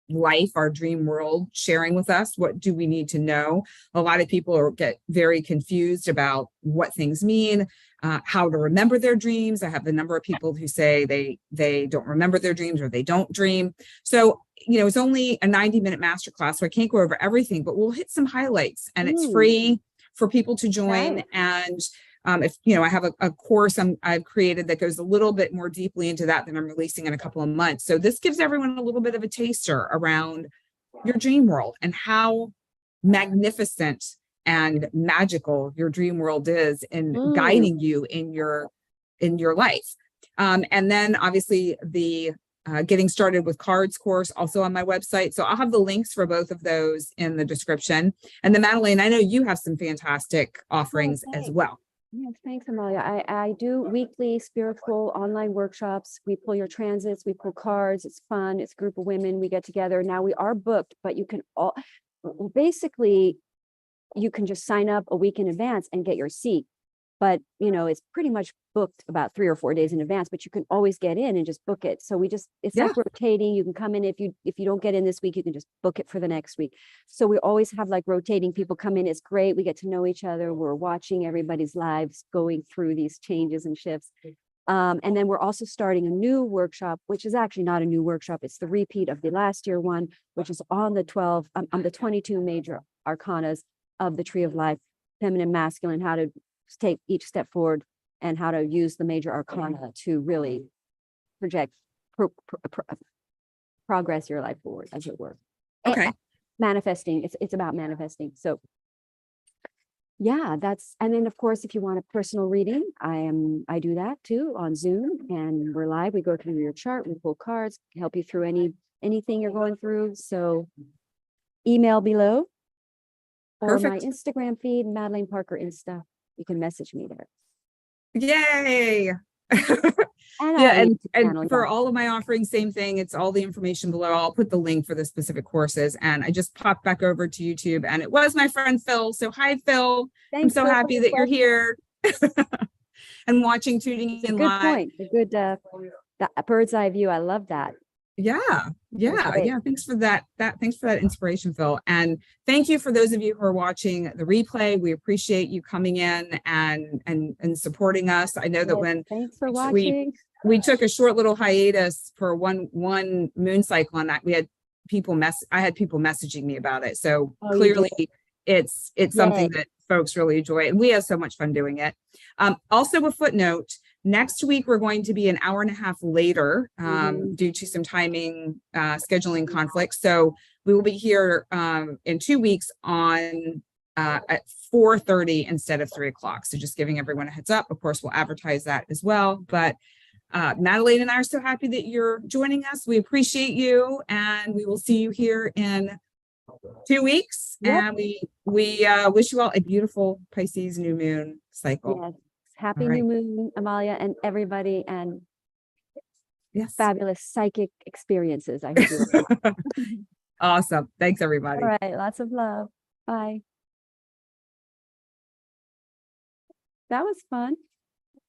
life, our dream world sharing with us. What do we need to know? A lot of people get very confused about what things mean, how to remember their dreams. I have a number of people who say they don't remember their dreams or they don't dream. So, it's only a 90-minute masterclass, so I can't go over everything, but we'll hit some highlights, and it's free for people to join. And if I have a course I've created that goes a little bit more deeply into that I'm releasing in a couple of months. So this gives everyone a little bit of a taster around your dream world and how magnificent and magical your dream world is in guiding you in your life. And then obviously the getting started with cards course also on my website. So I'll have the links for both of those in the description. And then, Madelaine, I know you have some fantastic offerings as well. Yes, thanks, Amalia. I do weekly spiritual online workshops. We pull your transits, we pull cards. It's fun. It's a group of women. We get together. Now we are booked, but you can basically, you can just sign up a week in advance and get your seat. But, it's pretty much booked about 3 or 4 days in advance, but you can always get in and just book it. So it's like rotating. You can come in. If you don't get in this week, you can just book it for the next week. So we always have like rotating people come in. It's great. We get to know each other. We're watching everybody's lives going through these changes and shifts. And then we're also starting a new workshop, which is actually not a new workshop. It's the repeat of the last year one, which is on the 22 major arcanas of the Tree of Life, feminine, masculine, how to take each step forward and how to use the major arcana to really project, progress your life forward, as it were. Okay. Manifesting. It's about manifesting. So yeah, and then of course, if you want a personal reading, I do that too on Zoom, and we're live. We go through your chart, we pull cards, help you through anything you're going through. So email below or my Perfect. Instagram feed, MadelaineParkerInsta. You can message me there. Yay. And Yeah, our and YouTube channel, for yeah. all of my offerings, same thing. It's all the information below. I'll put the link for the specific courses. And I just popped back over to YouTube, and it was my friend Phil. So hi, Phil. I'm Thanks, so Phil, for happy your that you're question. here and watching, tuning It's a in good live. point. A good the bird's eye view. I love that. Yeah, yeah, great. yeah. Thanks for that. Thanks for that inspiration, Phil. And thank you for those of you who are watching the replay. We appreciate you coming in and supporting us. I know that Yes, when thanks for watching. we took a short little hiatus for one moon cycle, and that we had I had people messaging me about it. So clearly it's something that folks really enjoy, and we have so much fun doing it. Also a footnote, next week we're going to be an hour and a half later due to some timing scheduling conflicts. So we will be here in 2 weeks on at 4:30 instead of 3 o'clock. So just giving everyone a heads up. Of course, we'll advertise that as well. But Madelaine and I are so happy that you're joining us. We appreciate you, and we will see you here in 2 weeks. Yep. And we wish you all a beautiful Pisces new moon cycle. Yes. Happy new moon, Amalia, and everybody, and yes, fabulous psychic experiences. I hope you awesome. Thanks, everybody. All right. Lots of love. Bye. That was fun.